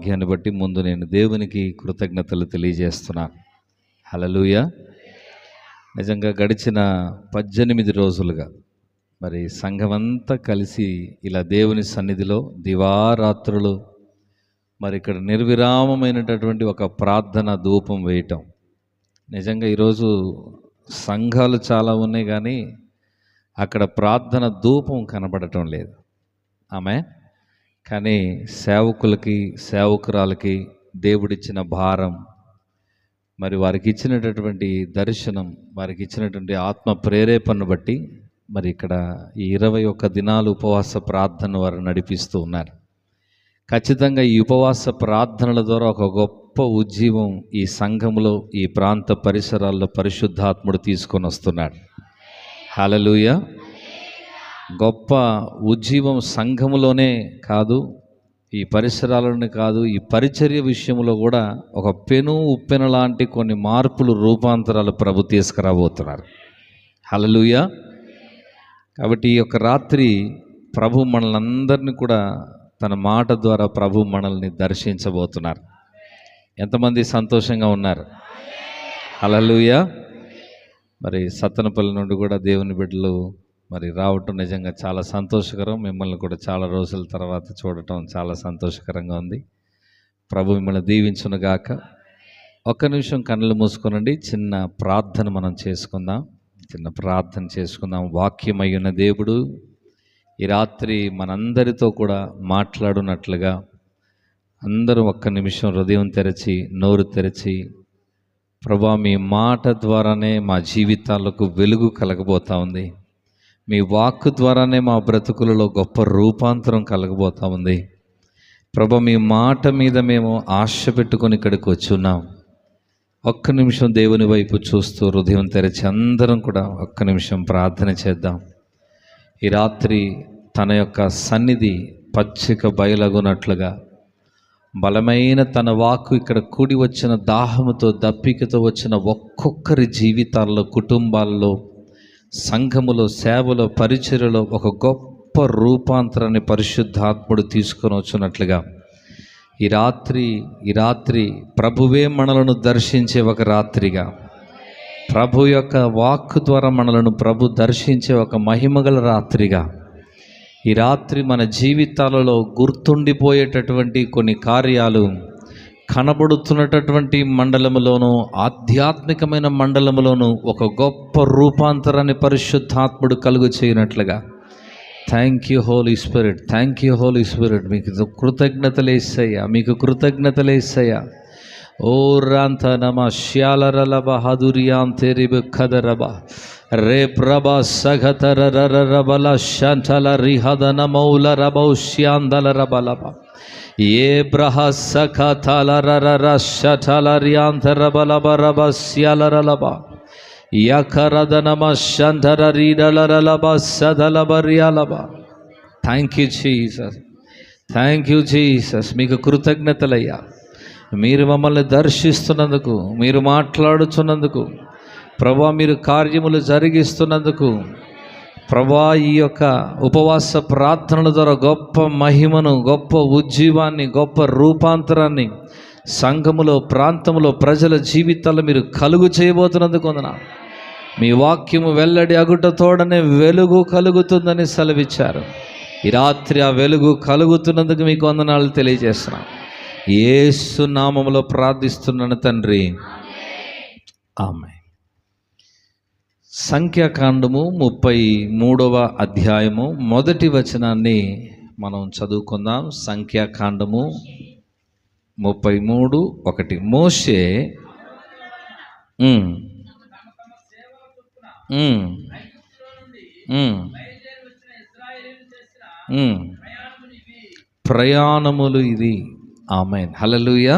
భాగ్యాన్ని బట్టి ముందు నేను దేవునికి కృతజ్ఞతలు తెలియజేస్తున్నాను. హల్లెలూయా. నిజంగా గడిచిన 18 రోజులుగా మరి సంఘమంతా కలిసి ఇలా దేవుని సన్నిధిలో దివారాత్రులు మరి ఇక్కడ నిర్విరామమైనటువంటి ఒక ప్రార్థన ధూపం వేయటం. నిజంగా ఈరోజు సంఘాలు చాలా ఉన్నాయి కానీ అక్కడ ప్రార్థన ధూపం కనబడటం లేదు. ఆమె కానీ సేవకులకి సేవకురాలకి దేవుడిచ్చిన భారం, మరి వారికి ఇచ్చినటువంటి దర్శనం, వారికి ఇచ్చినటువంటి ఆత్మ ప్రేరేపణను బట్టి మరి ఇక్కడ ఈ 21 దినాలు ఉపవాస ప్రార్థన వారు నడిపిస్తూ ఉన్నారు. ఖచ్చితంగా ఈ ఉపవాస ప్రార్థనల ద్వారా ఒక గొప్ప ఉజ్జీవం ఈ సంఘములో, ఈ ప్రాంత పరిసరాల్లో పరిశుద్ధాత్ముడు తీసుకొని వస్తున్నాడు. హల్లెలూయా. గొప్ప ఉజ్జీవం సంఘములోనే కాదు, ఈ పరిసరాలలోనే కాదు, ఈ పరిచర్య విషయంలో కూడా ఒక పెను ఉప్పెన లాంటి కొన్ని మార్పులు, రూపాంతరాలు ప్రభు తీసుకురాబోతున్నారు. హల్లెలూయా. కాబట్టి ఈ యొక్క రాత్రి ప్రభు మనలందరినీ కూడా తన మాట ద్వారా ప్రభు మనల్ని దర్శించబోతున్నారు. ఎంతమంది సంతోషంగా ఉన్నారు? హల్లెలూయా. మరి సత్తెనపల్లి నుండి కూడా దేవుని బిడ్డలు మరి రావటం నిజంగా చాలా సంతోషకరం. మిమ్మల్ని కూడా చాలా రోజుల తర్వాత చూడటం చాలా సంతోషకరంగా ఉంది. ప్రభు మిమ్మల్ని దీవించునుగాక. ఒక్క నిమిషం కన్నులు మూసుకొనండి. చిన్న ప్రార్థన మనం చేసుకుందాం. వాక్యమయ్యున్న దేవుడు ఈ రాత్రి మనందరితో కూడా మాట్లాడునట్లుగా అందరూ ఒక్క నిమిషం హృదయం తెరచి, నోరు తెరచి, ప్రభా మీ మాట ద్వారానే మా జీవితాలకు వెలుగు కలగబోతూ ఉంది. మీ వాక్కు ద్వారానే మా బ్రతుకులలో గొప్ప రూపాంతరం కలగబోతూ ఉంది. ప్రభా మీ మాట మీద మేము ఆశ పెట్టుకొని ఇక్కడికి వచ్చున్నాం. ఒక్క నిమిషం దేవుని వైపు చూస్తూ హృదయం తెరచి అందరం కూడా ఒక్క నిమిషం ప్రార్థన చేద్దాం. ఈ రాత్రి తన యొక్క సన్నిధి పచ్చిక బయలగునట్లుగా బలమైన తన వాక్కు ఇక్కడ కూడి వచ్చిన దాహముతో, దప్పికతో వచ్చిన ఒక్కొక్కరి జీవితాల్లో, కుటుంబాల్లో, సంఘములో, సేవలో, పరిచర్యలో ఒక గొప్ప రూపాంతరాన్ని పరిశుద్ధాత్ముడు తీసుకొని వచ్చినట్లుగా ఈ రాత్రి ప్రభువే మనలను దర్శించే ఒక రాత్రిగా, ప్రభు యొక్క వాక్కు ద్వారా మనలను ప్రభు దర్శించే ఒక మహిమగల రాత్రిగా, ఈ రాత్రి మన జీవితాలలో గుర్తుండిపోయేటటువంటి కొన్ని కార్యాలు కనబడుతున్నటువంటి మండలములోను, ఆధ్యాత్మికమైన మండలములోను ఒక గొప్ప రూపాంతరాన్ని పరిశుద్ధాత్ముడు కలుగు చేయనట్లుగా. Thank you holy spirit, thank you holy spirit. మీకు కృతజ్ఞతలేసయ్యా. ఓ రాంత నమ శ్యాలరలబ హదురియాంతెరిబ ఖదరబ రే ప్రభ సగతరరరబల శంఠల రిహదన మౌల రబౌ శ్యాందల రబలబ ఏ బ్రహ సఖతలరరర శఠల రియాంతరబలబ రబ శ్యాలరలబ యకరద నమ శంధర రీడలరలబ సదలబర్యాలబ. Thank you Jesus, thank you Jesus. మీకు కృతజ్ఞతలయ్యా. మీరు మమ్మల్ని దర్శిస్తున్నందుకు, మీరు మాట్లాడుతున్నందుకు ప్రభా, మీరు కార్యములు జరిగిస్తున్నందుకు ప్రభా, ఈ యొక్క ఉపవాస ప్రార్థనల ద్వారా గొప్ప మహిమను, గొప్ప ఉజ్జీవాన్ని, గొప్ప రూపాంతరాన్ని సంఘములో, ప్రాంతంలో, ప్రజల జీవితాల్లో మీరు కలుగు చేయబోతున్నందుకు వందనాలు. మీ వాక్యము వెల్లడి అగుటతోడనే వెలుగు కలుగుతుందని సెలవిచ్చారు. ఈ రాత్రి ఆ వెలుగు కలుగుతున్నందుకు మీకు వందనాలు తెలియజేస్తున్నాను. యేసు నామములో ప్రార్థిస్తున్నాను తండ్రి, ఆమేన్. సంఖ్యాకాండము 33వ అధ్యాయము మొదటి వచనాన్ని మనం చదువుకుందాం. సంఖ్యాకాండము 33:1. మోషే ప్రయాణములు ఇది. ఆమేన్. హల్లెలూయా.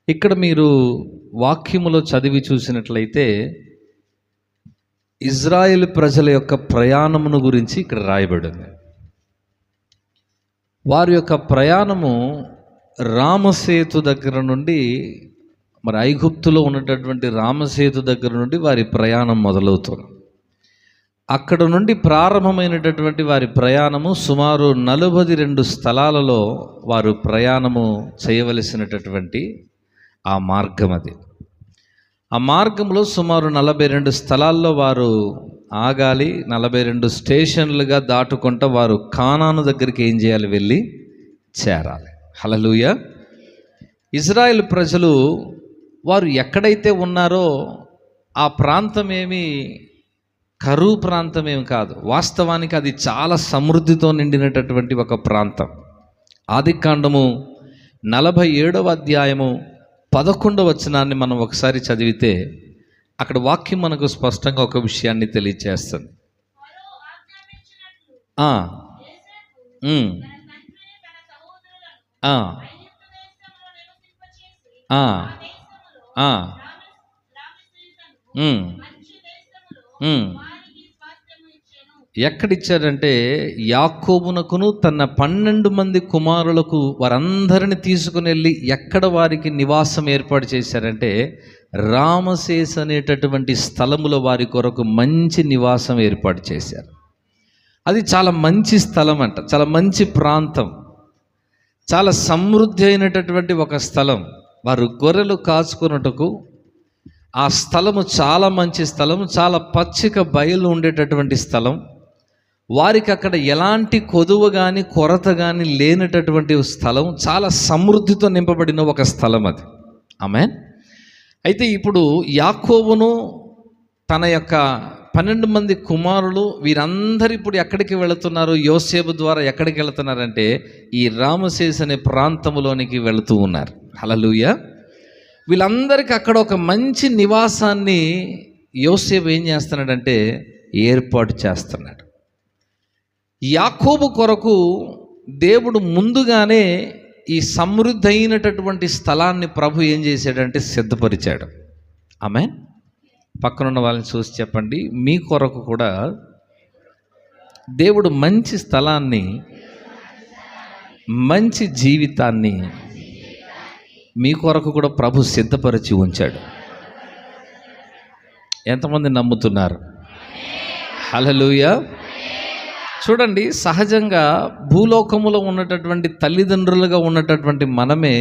ఇక్కడ మీరు వాక్యములో చదివి చూసినట్లయితే ఇజ్రాయేల్ ప్రజల యొక్క ప్రయాణమును గురించి ఇక్కడ రాయబడింది. వారి యొక్క ప్రయాణము రామసేతు దగ్గర నుండి, మరి ఐగుప్తులో ఉన్నటువంటి రామసేతు దగ్గర నుండి వారి ప్రయాణం మొదలవుతుంది. అక్కడ నుండి ప్రారంభమైనటువంటి వారి ప్రయాణము సుమారు 42 స్థలాలలో వారు ప్రయాణము చేయవలసినటువంటి ఆ మార్గం అది. ఆ మార్గంలో సుమారు 42 స్థలాల్లో వారు ఆగాలి. 42 స్టేషన్లుగా దాటుకుంటూ వారు కానాను దగ్గరికి ఏం చేయాలి? వెళ్ళి చేరాలి. హల్లెలూయా. ఇజ్రాయెల్ ప్రజలు వారు ఎక్కడైతే ఉన్నారో ఆ ప్రాంతం ఏమి కరువు ప్రాంతం ఏమి కాదు. వాస్తవానికి అది చాలా సమృద్ధితో నిండినటువంటి ఒక ప్రాంతం. ఆదికాండము 47వ అధ్యాయము 11వ వచనాన్ని మనం ఒకసారి చదివితే అక్కడ వాక్యం మనకు స్పష్టంగా ఒక విషయాన్ని తెలియజేస్తుంది. ఎక్కడిచ్చాడంటే యాకోబునకును తన 12 మంది కుమారులకు వారందరిని తీసుకుని వెళ్ళి ఎక్కడ వారికి నివాసం ఏర్పాటు చేశారంటే రామసేస్ అనేటటువంటి స్థలములో వారి కొరకు మంచి నివాసం ఏర్పాటు చేశారు. అది చాలా మంచి స్థలం అంట, చాలా మంచి ప్రాంతం, చాలా సమృద్ధి అయినటువంటి ఒక స్థలం. వారు గొర్రెలు కాచుకున్నట్టుకు ఆ స్థలము చాలా మంచి స్థలం, చాలా పచ్చిక బయలు ఉండేటటువంటి స్థలం. వారికి అక్కడ ఎలాంటి కొదువ కానీ కొరత కానీ లేనటువంటి స్థలం, చాలా సమృద్ధితో నింపబడిన ఒక స్థలం అది. ఆమేన్. అయితే ఇప్పుడు యాకోబును తన యొక్క 12 మంది కుమారులు వీరందరూ ఇప్పుడు ఎక్కడికి వెళుతున్నారు? యోసేపు ద్వారా ఎక్కడికి వెళుతున్నారంటే ఈ రామసేస్ అనే ప్రాంతంలోనికి వెళుతూ ఉన్నారు. హల్లెలూయా. వీళ్ళందరికీ అక్కడ ఒక మంచి నివాసాన్ని యోసేపు ఏం చేస్తున్నాడంటే ఏర్పాటు చేస్తున్నాడు. యాకోబు కొరకు దేవుడు ముందుగానే ఈ సమృద్ధి అయినటువంటి స్థలాన్ని ప్రభు ఏం చేశాడంటే సిద్ధపరిచాడు. ఆమేన్. పక్కనున్న వాళ్ళని చూసి చెప్పండి, మీ కొరకు కూడా దేవుడు మంచి స్థలాన్ని, మంచి జీవితాన్ని మీ కొరకు కూడా ప్రభు సిద్ధపరిచి ఉంచాడు. ఎంతమంది నమ్ముతున్నారు? హల్లెలూయా. చూడండి, సహజంగా భూలోకములో ఉన్నటువంటి తల్లిదండ్రులుగా ఉన్నటువంటి మనమే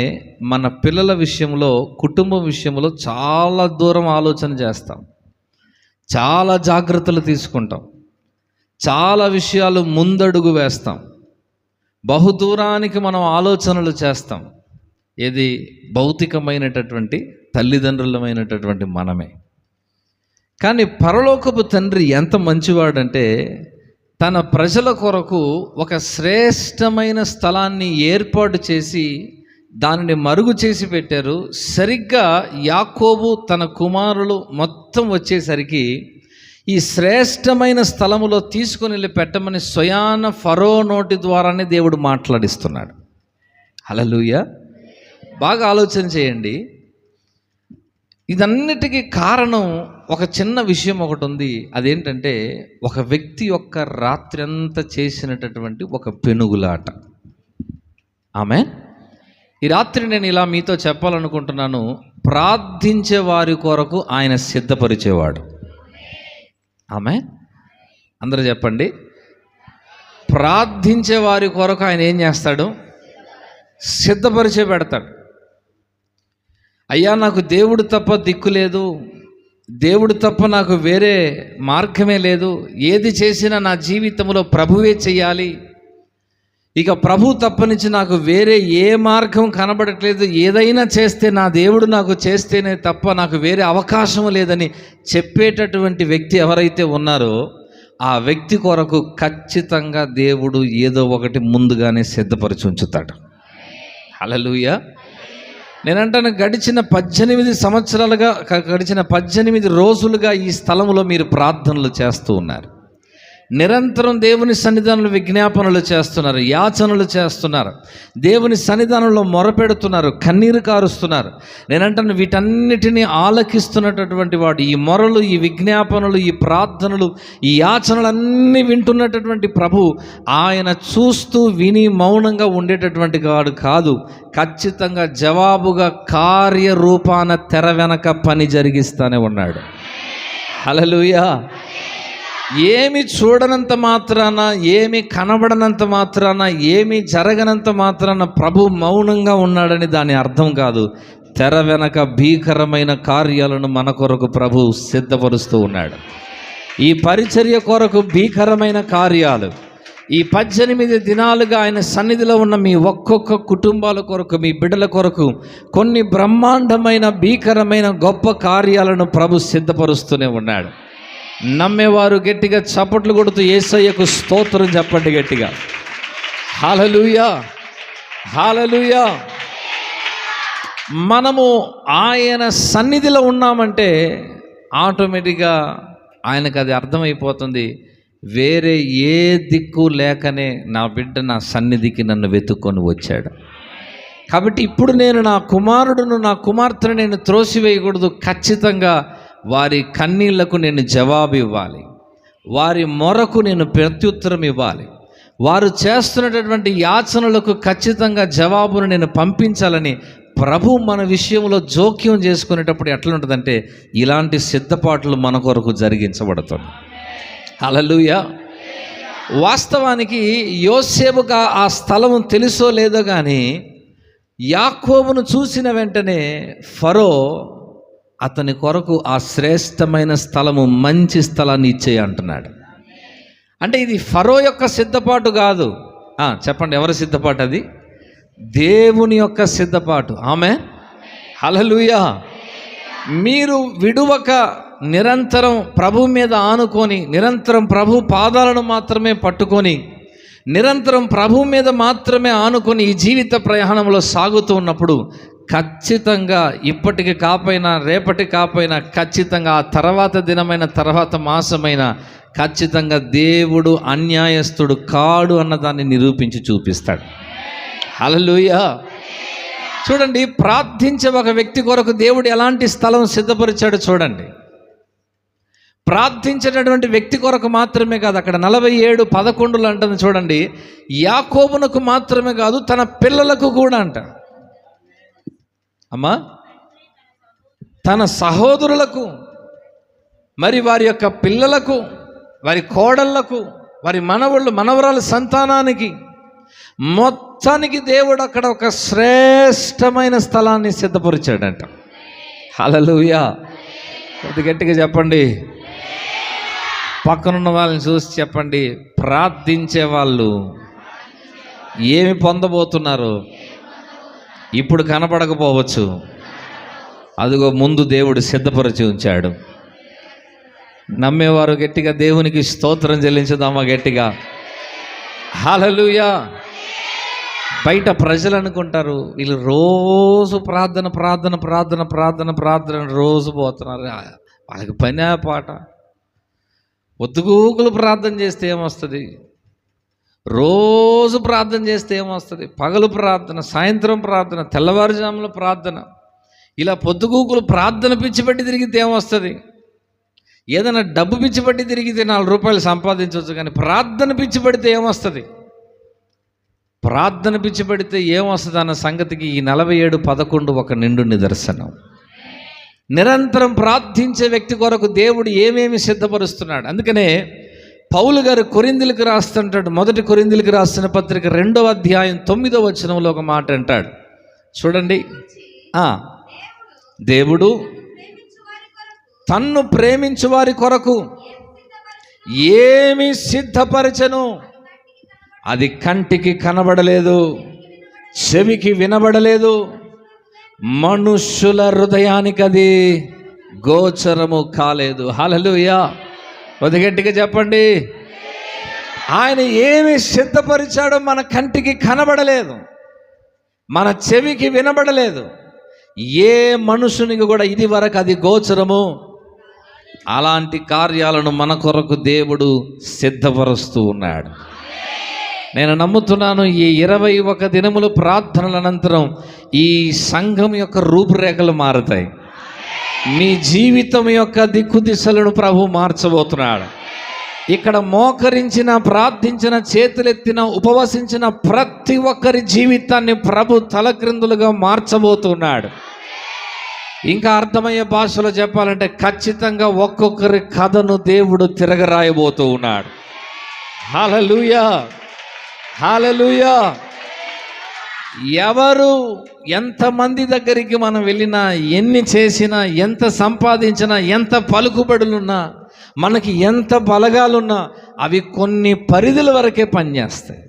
మన పిల్లల విషయంలో, కుటుంబం విషయంలో చాలా దూరం ఆలోచన చేస్తాం, చాలా జాగ్రత్తలు తీసుకుంటాం, చాలా విషయాలు ముందడుగు వేస్తాం, బహుదూరానికి మనం ఆలోచనలు చేస్తాం. ఏది? భౌతికమైనటువంటి తల్లిదండ్రులమైనటువంటి మనమే. కానీ పరలోకపు తండ్రి ఎంత మంచివాడంటే తన ప్రజల కొరకు ఒక శ్రేష్టమైన స్థలాన్ని ఏర్పాటు చేసి దానిని మరుగు చేసి పెట్టారు. సరిగ్గా యాకోబు తన కుమారులు మొత్తం వచ్చేసరికి ఈ శ్రేష్టమైన స్థలములో తీసుకుని వెళ్ళి పెట్టమని స్వయాన ఫరో నోటి ద్వారానే దేవుడు మాట్లాడిస్తున్నాడు. హల్లెలూయా. బాగా ఆలోచన చేయండి. ఇదన్నిటికీ కారణం ఒక చిన్న విషయం ఒకటి ఉంది. అదేంటంటే ఒక వ్యక్తి యొక్క రాత్రి అంతా చేసినటువంటి ఒక పెనుగులాట. ఆమేన్. ఈ రాత్రి నేను ఇలా మీతో చెప్పాలనుకుంటున్నాను, ప్రార్థించే వారి కొరకు ఆయన సిద్ధపరిచేవాడు. ఆమేన్. అందరూ చెప్పండి, ప్రార్థించే వారి కొరకు ఆయన ఏం చేస్తాడు? సిద్ధపరిచే పెడతాడు. అయ్యా, నాకు దేవుడు తప్ప దిక్కు లేదు, దేవుడు తప్ప నాకు వేరే మార్గమే లేదు, ఏది చేసినా నా జీవితంలో ప్రభువే చెయ్యాలి, ఇక ప్రభు తప్పనించి నాకు వేరే ఏ మార్గం కనబడట్లేదు, ఏదైనా చేస్తే నా దేవుడు నాకు చేస్తేనే తప్ప నాకు వేరే అవకాశం లేదని చెప్పేటటువంటి వ్యక్తి ఎవరైతే ఉన్నారో ఆ వ్యక్తి కొరకు ఖచ్చితంగా దేవుడు ఏదో ఒకటి ముందుగానే సిద్ధపరిచి ఉంచుతాడు. హల్లెలూయా. నేనంటాను, గడిచిన 18 సంవత్సరాలుగా, గడిచిన 18 రోజులుగా ఈ స్థలంలో మీరు ప్రార్థనలు చేస్తూ ఉన్నారు. నిరంతరం దేవుని సన్నిధానంలో విజ్ఞాపనలు చేస్తున్నారు, యాచనలు చేస్తున్నారు, దేవుని సన్నిధానంలో మొరపెడుతున్నారు, కన్నీరు కారుస్తున్నారు. నేనంటాను, వీటన్నిటినీ ఆలకిస్తున్నటువంటి వాడు, ఈ మొరలు, ఈ విజ్ఞాపనలు, ఈ ప్రార్థనలు, ఈ యాచనలు అన్నీ వింటున్నటువంటి ప్రభు ఆయన చూస్తూ విని మౌనంగా ఉండేటటువంటి వాడు కాదు. ఖచ్చితంగా జవాబుగా కార్యరూపాన తెర వెనక పని జరిగిస్తానే ఉన్నాడు. హల్లెలూయా. ఏమి చూడనంత మాత్రాన, ఏమి కనబడనంత మాత్రాన, ఏమి జరగనంత మాత్రాన ప్రభు మౌనంగా ఉన్నాడని దాని అర్థం కాదు. తెర వెనక భీకరమైన కార్యాలను మన కొరకు ప్రభు సిద్ధపరుస్తూ ఉన్నాడు. ఈ పరిచర్య కొరకు భీకరమైన కార్యాలు ఈ 18 దినాలుగా ఆయన సన్నిధిలో ఉన్న మీ ఒక్కొక్క కుటుంబాల కొరకు, మీ బిడ్డల కొరకు కొన్ని బ్రహ్మాండమైన భీకరమైన గొప్ప కార్యాలను ప్రభు సిద్ధపరుస్తూనే ఉన్నాడు. నమ్మేవారు గట్టిగా చప్పట్లు కొడుతూ యేసయ్యకు స్తోత్రం చెప్పండి గట్టిగా. హల్లెలూయా, హల్లెలూయా. మనము ఆయన సన్నిధిలో ఉన్నామంటే ఆటోమేటిక్గా ఆయనకు అది అర్థమైపోతుంది. వేరే ఏ దిక్కు లేకనే నా బిడ్డ నా సన్నిధికి నన్ను వెతుక్కొని వచ్చాడు. కాబట్టి ఇప్పుడు నేను నా కుమారుడును నా కుమార్తెను నేను త్రోసివేయకూడదు. ఖచ్చితంగా వారి కన్నీళ్లకు నేను జవాబు ఇవ్వాలి, వారి మొరకు నేను ప్రత్యుత్తరం ఇవ్వాలి, వారు చేస్తున్నటువంటి యాచనలకు ఖచ్చితంగా జవాబును నేను పంపించాలని ప్రభు మన విషయంలో జోక్యం చేసుకునేటప్పుడు ఎట్లుంటుందంటే ఇలాంటి సిద్ధపాట్లు మన కొరకు జరిగించబడుతుంది. హల్లెలూయా. వాస్తవానికి యోసేపుగా ఆ స్థలం తెలుసో లేదో కానీ యాకోబును చూసిన వెంటనే ఫరో అతని కొరకు ఆ శ్రేష్టమైన స్థలము, మంచి స్థలాన్ని ఇచ్చేయి అంటున్నాడు. అంటే ఇది ఫరో యొక్క సిద్ధపాటు కాదు. చెప్పండి, ఎవరి సిద్ధపాటు అది? దేవుని యొక్క సిద్ధపాటు. ఆమేన్, హల్లెలూయా. మీరు విడువక నిరంతరం ప్రభు మీద ఆనుకొని, నిరంతరం ప్రభు పాదాలను మాత్రమే పట్టుకొని, నిరంతరం ప్రభు మీద మాత్రమే ఆనుకొని ఈ జీవిత ప్రయాణంలో సాగుతూ ఉన్నప్పుడు ఖచ్చితంగా ఇప్పటికి కాపోయినా రేపటి కాపోయినా ఖచ్చితంగా ఆ తర్వాత దినమైన తర్వాత మాసమైన ఖచ్చితంగా దేవుడు అన్యాయస్తుడు కాడు అన్నదాన్ని నిరూపించి చూపిస్తాడు. హల్లెలూయా. చూడండి, ప్రార్థించే ఒక వ్యక్తి కొరకు దేవుడు ఎలాంటి స్థలం సిద్ధపరిచాడు చూడండి. ప్రార్థించేటటువంటి వ్యక్తి కొరకు మాత్రమే కాదు, అక్కడ 47:11 అంటుంది చూడండి. యాకోబునకు మాత్రమే కాదు, తన పిల్లలకు కూడా అంట. అమ్మా, తన సహోదరులకు, మరి వారి యొక్క పిల్లలకు, వారి కోడళ్లకు, వారి మనవళ్ళు మనవరాల సంతానానికి, మొత్తానికి దేవుడు అక్కడ ఒక శ్రేష్టమైన స్థలాన్ని సిద్ధపరిచాడంట. హల్లెలూయా. కొద్ది గట్టిగా చెప్పండి. పక్కనున్న వాళ్ళని చూసి చెప్పండి, ప్రార్థించే వాళ్ళు ఏమి పొందబోతున్నారు ఇప్పుడు కనపడకపోవచ్చు, అదిగో ముందు దేవుడు సిద్ధపరిచి ఉంచాడు. నమ్మేవారు గట్టిగా దేవునికి స్తోత్రం చెల్లించుదామా గట్టిగా. హల్లెలూయా. బయట ప్రజలు అనుకుంటారు వీళ్ళు రోజు ప్రార్థన ప్రార్థన ప్రార్థన ప్రార్థన ప్రార్థన రోజు పోతున్నారు, వాళ్ళకి పని పాట. ఒత్తుగూకులు ప్రార్థన చేస్తే ఏమొస్తుంది? రోజు ప్రార్థన చేస్తే ఏమొస్తుంది? పగలు ప్రార్థన, సాయంత్రం ప్రార్థన, తెల్లవారుజాముల ప్రార్థన, ఇలా పొద్దుగూకులు ప్రార్థన పిచ్చిపెట్టి తిరిగితే ఏమొస్తుంది? ఏదైనా డబ్బు పిచ్చిపెట్టి తిరిగితే 4 రూపాయలు సంపాదించవచ్చు, కానీ ప్రార్థన పిచ్చిపెడితే ఏమొస్తుంది? ప్రార్థన పిచ్చిపెడితే ఏమొస్తుంది అన్న సంగతికి ఈ 47:11 ఒక నిండు నిదర్శనం. నిరంతరం ప్రార్థించే వ్యక్తి కొరకు దేవుడు ఏమేమి సిద్ధపరుస్తున్నాడు. అందుకనే పౌలు గారు కొరింథీయులకు రాస్తుంటాడు. 1 కొరింథీయులకు రాసిన పత్రిక 2వ అధ్యాయం 9వ వచనంలో ఒక మాట అంటాడు చూడండి. దేవుడు తన్ను ప్రేమించు వారి కొరకు ఏమి సిద్ధపరచను, అది కంటికి కనబడలేదు, చెవికి వినబడలేదు, మనుష్యుల హృదయానికి అది గోచరము కాలేదు. హల్లెలూయా. గట్టిగా చెప్పండి. ఆయన ఏమి సిద్ధపరిచాడో మన కంటికి కనబడలేదు, మన చెవికి వినబడలేదు, ఏ మనుషునికి కూడా ఇది వరకు అది గోచరము. అలాంటి కార్యాలను మన కొరకు దేవుడు సిద్ధపరుస్తూ ఉన్నాడు. నేను నమ్ముతున్నాను ఈ 21 దినములు ప్రార్థనల అనంతరం ఈ సంఘం యొక్క రూపురేఖలు మారుతాయి. మీ జీవితం యొక్క దిక్కుదిశలను ప్రభు మార్చబోతున్నాడు. ఇక్కడ మోకరించిన, ప్రార్థించిన, చేతులెత్తిన, ఉపవసించిన ప్రతి ఒక్కరి జీవితాన్ని ప్రభు తలక్రిందులుగా మార్చబోతున్నాడు. ఇంకా అర్థమయ్యే భాషలో చెప్పాలంటే ఖచ్చితంగా ఒక్కొక్కరి కథను దేవుడు తిరగరాయబోతూ ఉన్నాడు. హల్లెలూయా, హల్లెలూయా. ఎవరు ఎంతమంది దగ్గరికి మనం వెళ్ళినా, ఎన్ని చేసినా, ఎంత సంపాదించినా, ఎంత పలుకుబడులున్నా, మనకి ఎంత బలగాలున్నా అవి కొన్ని పరిధుల వరకే పనిచేస్తాయి,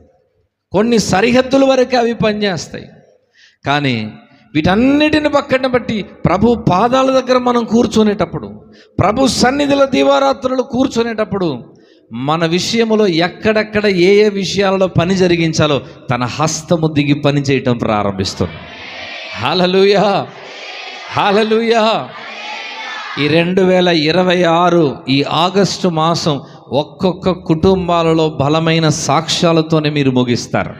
కొన్ని సరిహద్దుల వరకే అవి పనిచేస్తాయి. కానీ వీటన్నిటిని పక్కన బట్టి ప్రభు పాదాల దగ్గర మనం కూర్చునేటప్పుడు, ప్రభు సన్నిధిలో దీవారాత్రులు కూర్చునేటప్పుడు మన విషయంలో ఎక్కడెక్కడ ఏ ఏ విషయాలలో పని జరిగించాలో తన హస్తము దిగి పని చేయటం ప్రారంభిస్తుంది. హల్లెలూయా, హల్లెలూయా. ఈ 2026 ఈ ఆగస్టు మాసం ఒక్కొక్క కుటుంబాలలో బలమైన సాక్ష్యాలతోనే మీరు ముగిస్తారు.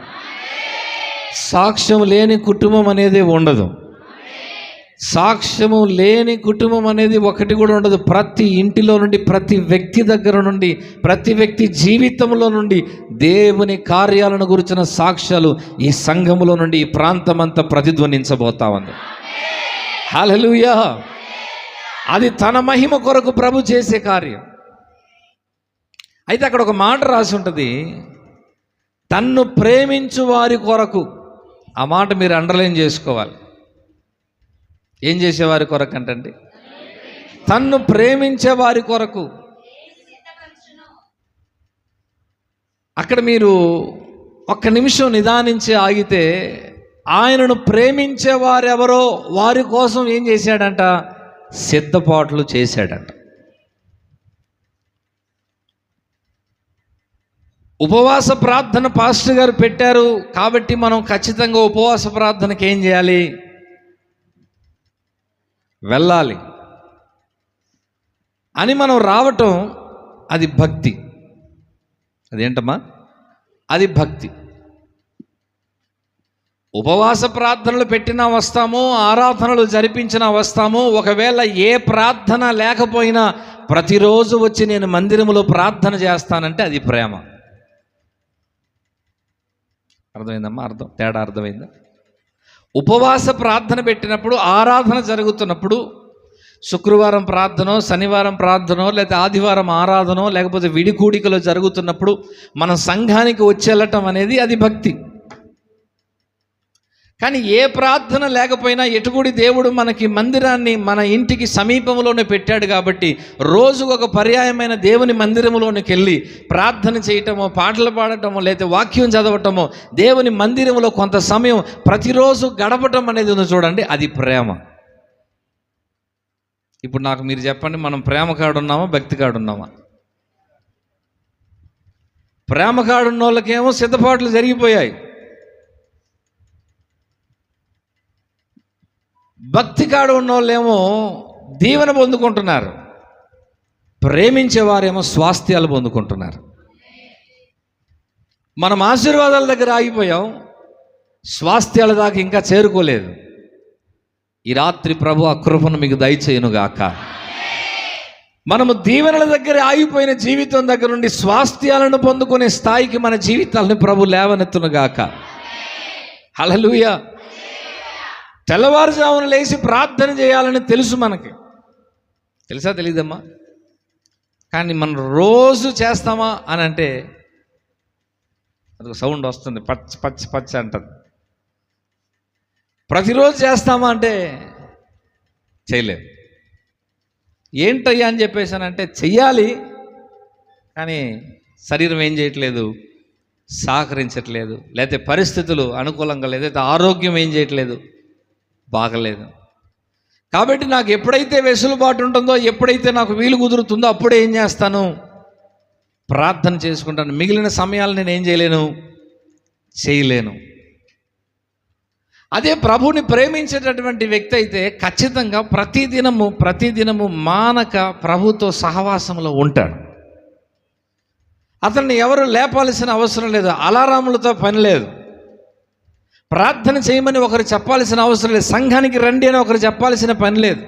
సాక్ష్యం లేని కుటుంబం అనేది ఉండదు. సాక్ష్యము లేని కుటుంబం అనేది ఒకటి కూడా ఉండదు. ప్రతి ఇంటిలో నుండి, ప్రతి వ్యక్తి దగ్గర నుండి, ప్రతి వ్యక్తి జీవితంలో నుండి దేవుని కార్యాలను గురించిన సాక్ష్యాలు ఈ సంఘములో నుండి ఈ ప్రాంతమంతా ప్రతిధ్వనించబోతా ఉంది. హల్లెలూయా. అది తన మహిమ కొరకు ప్రభు చేసే కార్యం. అయితే అక్కడ ఒక మాట రాసి ఉంటుంది, తన్ను ప్రేమించు వారి కొరకు. ఆ మాట మీరు అండర్లైన్ చేసుకోవాలి. ఏం చేసేవారి కొరకు అంటండి? తన్ను ప్రేమించే వారి కొరకు. అక్కడ మీరు ఒక్క నిమిషం నిదానించి ఆగితే, ఆయనను ప్రేమించే వారెవరో వారి కోసం ఏం చేశాడంట? సిద్ధపాట్లు చేశాడంట. ఉపవాస ప్రార్థన పాస్టర్ గారు పెట్టారు కాబట్టి మనం ఖచ్చితంగా ఉపవాస ప్రార్థనకి ఏం చేయాలి? వెళ్ళాలి అని మనం రావటం, అది భక్తి. అదేంటమ్మా? అది భక్తి. ఉపవాస ప్రార్థనలు పెట్టినా వస్తాము, ఆరాధనలు జరిపించినా వస్తాము. ఒకవేళ ఏ ప్రార్థన లేకపోయినా ప్రతిరోజు వచ్చి నేను మందిరంలో ప్రార్థన చేస్తానంటే అది ప్రేమ. అర్థమైందమ్మా? తేడా అర్థమైందా? ఉపవాస ప్రార్థన పెట్టినప్పుడు, ఆరాధన జరుగుతున్నప్పుడు, శుక్రవారం ప్రార్థనో, శనివారం ప్రార్థనో, లేకపోతే ఆదివారం ఆరాధనో, లేకపోతే విడికూడికలో జరుగుతున్నప్పుడు మన సంఘానికి వచ్చేళ్ళటం అనేది అది భక్తి. కానీ ఏ ప్రార్థన లేకపోయినా ఎటుకుడి దేవుడు మనకి మందిరాన్ని మన ఇంటికి సమీపంలోనే పెట్టాడు కాబట్టి రోజుకు ఒక పర్యాయమైన దేవుని మందిరంలోనికి వెళ్ళి ప్రార్థన చేయటమో, పాటలు పాడటమో, లేకపోతే వాక్యం చదవటమో, దేవుని మందిరంలో కొంత సమయం ప్రతిరోజు గడపటం అనేది ఉంది చూడండి, అది ప్రేమ. ఇప్పుడు నాకు మీరు చెప్పండి, మనం ప్రేమ కాడున్నామా, భక్తి కాడున్నామా? ప్రేమ కాడున్న వాళ్ళకేమో సిద్ధపాట్లు జరిగిపోయాయి. భక్తి కాడు ఉన్న వాళ్ళేమో దీవెన పొందుకుంటున్నారు, ప్రేమించేవారేమో స్వాస్థ్యాలు పొందుకుంటున్నారు. మనం ఆశీర్వాదాల దగ్గర ఆగిపోయాం, స్వాస్థ్యాల దాకా ఇంకా చేరుకోలేదు. ఈ రాత్రి ప్రభు ఆ కృపను మీకు దయచేయునుగాక. మనము దీవెనల దగ్గర ఆగిపోయిన జీవితం దగ్గర నుండి స్వాస్థ్యాలను పొందుకునే స్థాయికి మన జీవితాలను ప్రభు లేవనెత్తునుగాక. హల్లెలూయా. తెల్లవారుజామున లేచి ప్రార్థన చేయాలని తెలుసు మనకి, తెలుసా తెలీదమ్మా? కానీ మనం రోజు చేస్తామా అని అంటే అదొక సౌండ్ వస్తుంది, పచ్చ పచ్చ పచ్చ అంటది. ప్రతిరోజు చేస్తామా అంటే చేయలేము. ఏంటయ్యా అని చెప్పేసానంటే చెయ్యాలి, కానీ శరీరం ఏం చేయట్లేదు, సహకరించట్లేదు, లేకపోతే పరిస్థితులు అనుకూలంగా లేదు, లేకపోతే ఆరోగ్యం ఏం చేయట్లేదు, బాగలేదు. కాబట్టి నాకు ఎప్పుడైతే వెసులుబాటు ఉంటుందో, ఎప్పుడైతే నాకు వీలు కుదురుతుందో అప్పుడే ఏం చేస్తాను? ప్రార్థన చేసుకుంటాను. మిగిలిన సమయాలు నేను ఏం చేయలేను. అదే ప్రభుని ప్రేమించేటటువంటి వ్యక్తి అయితే ఖచ్చితంగా ప్రతిదినము మానక ప్రభుతో సహవాసంలో ఉంటాడు. అతన్ని ఎవరు లేపాల్సిన అవసరం లేదు, అలారాములతో పని లేదు. ప్రార్థన చేయమని ఒకరు చెప్పాల్సిన అవసరం లేదు, సంఘానికి రండి అని ఒకరు చెప్పాల్సిన పని లేదు,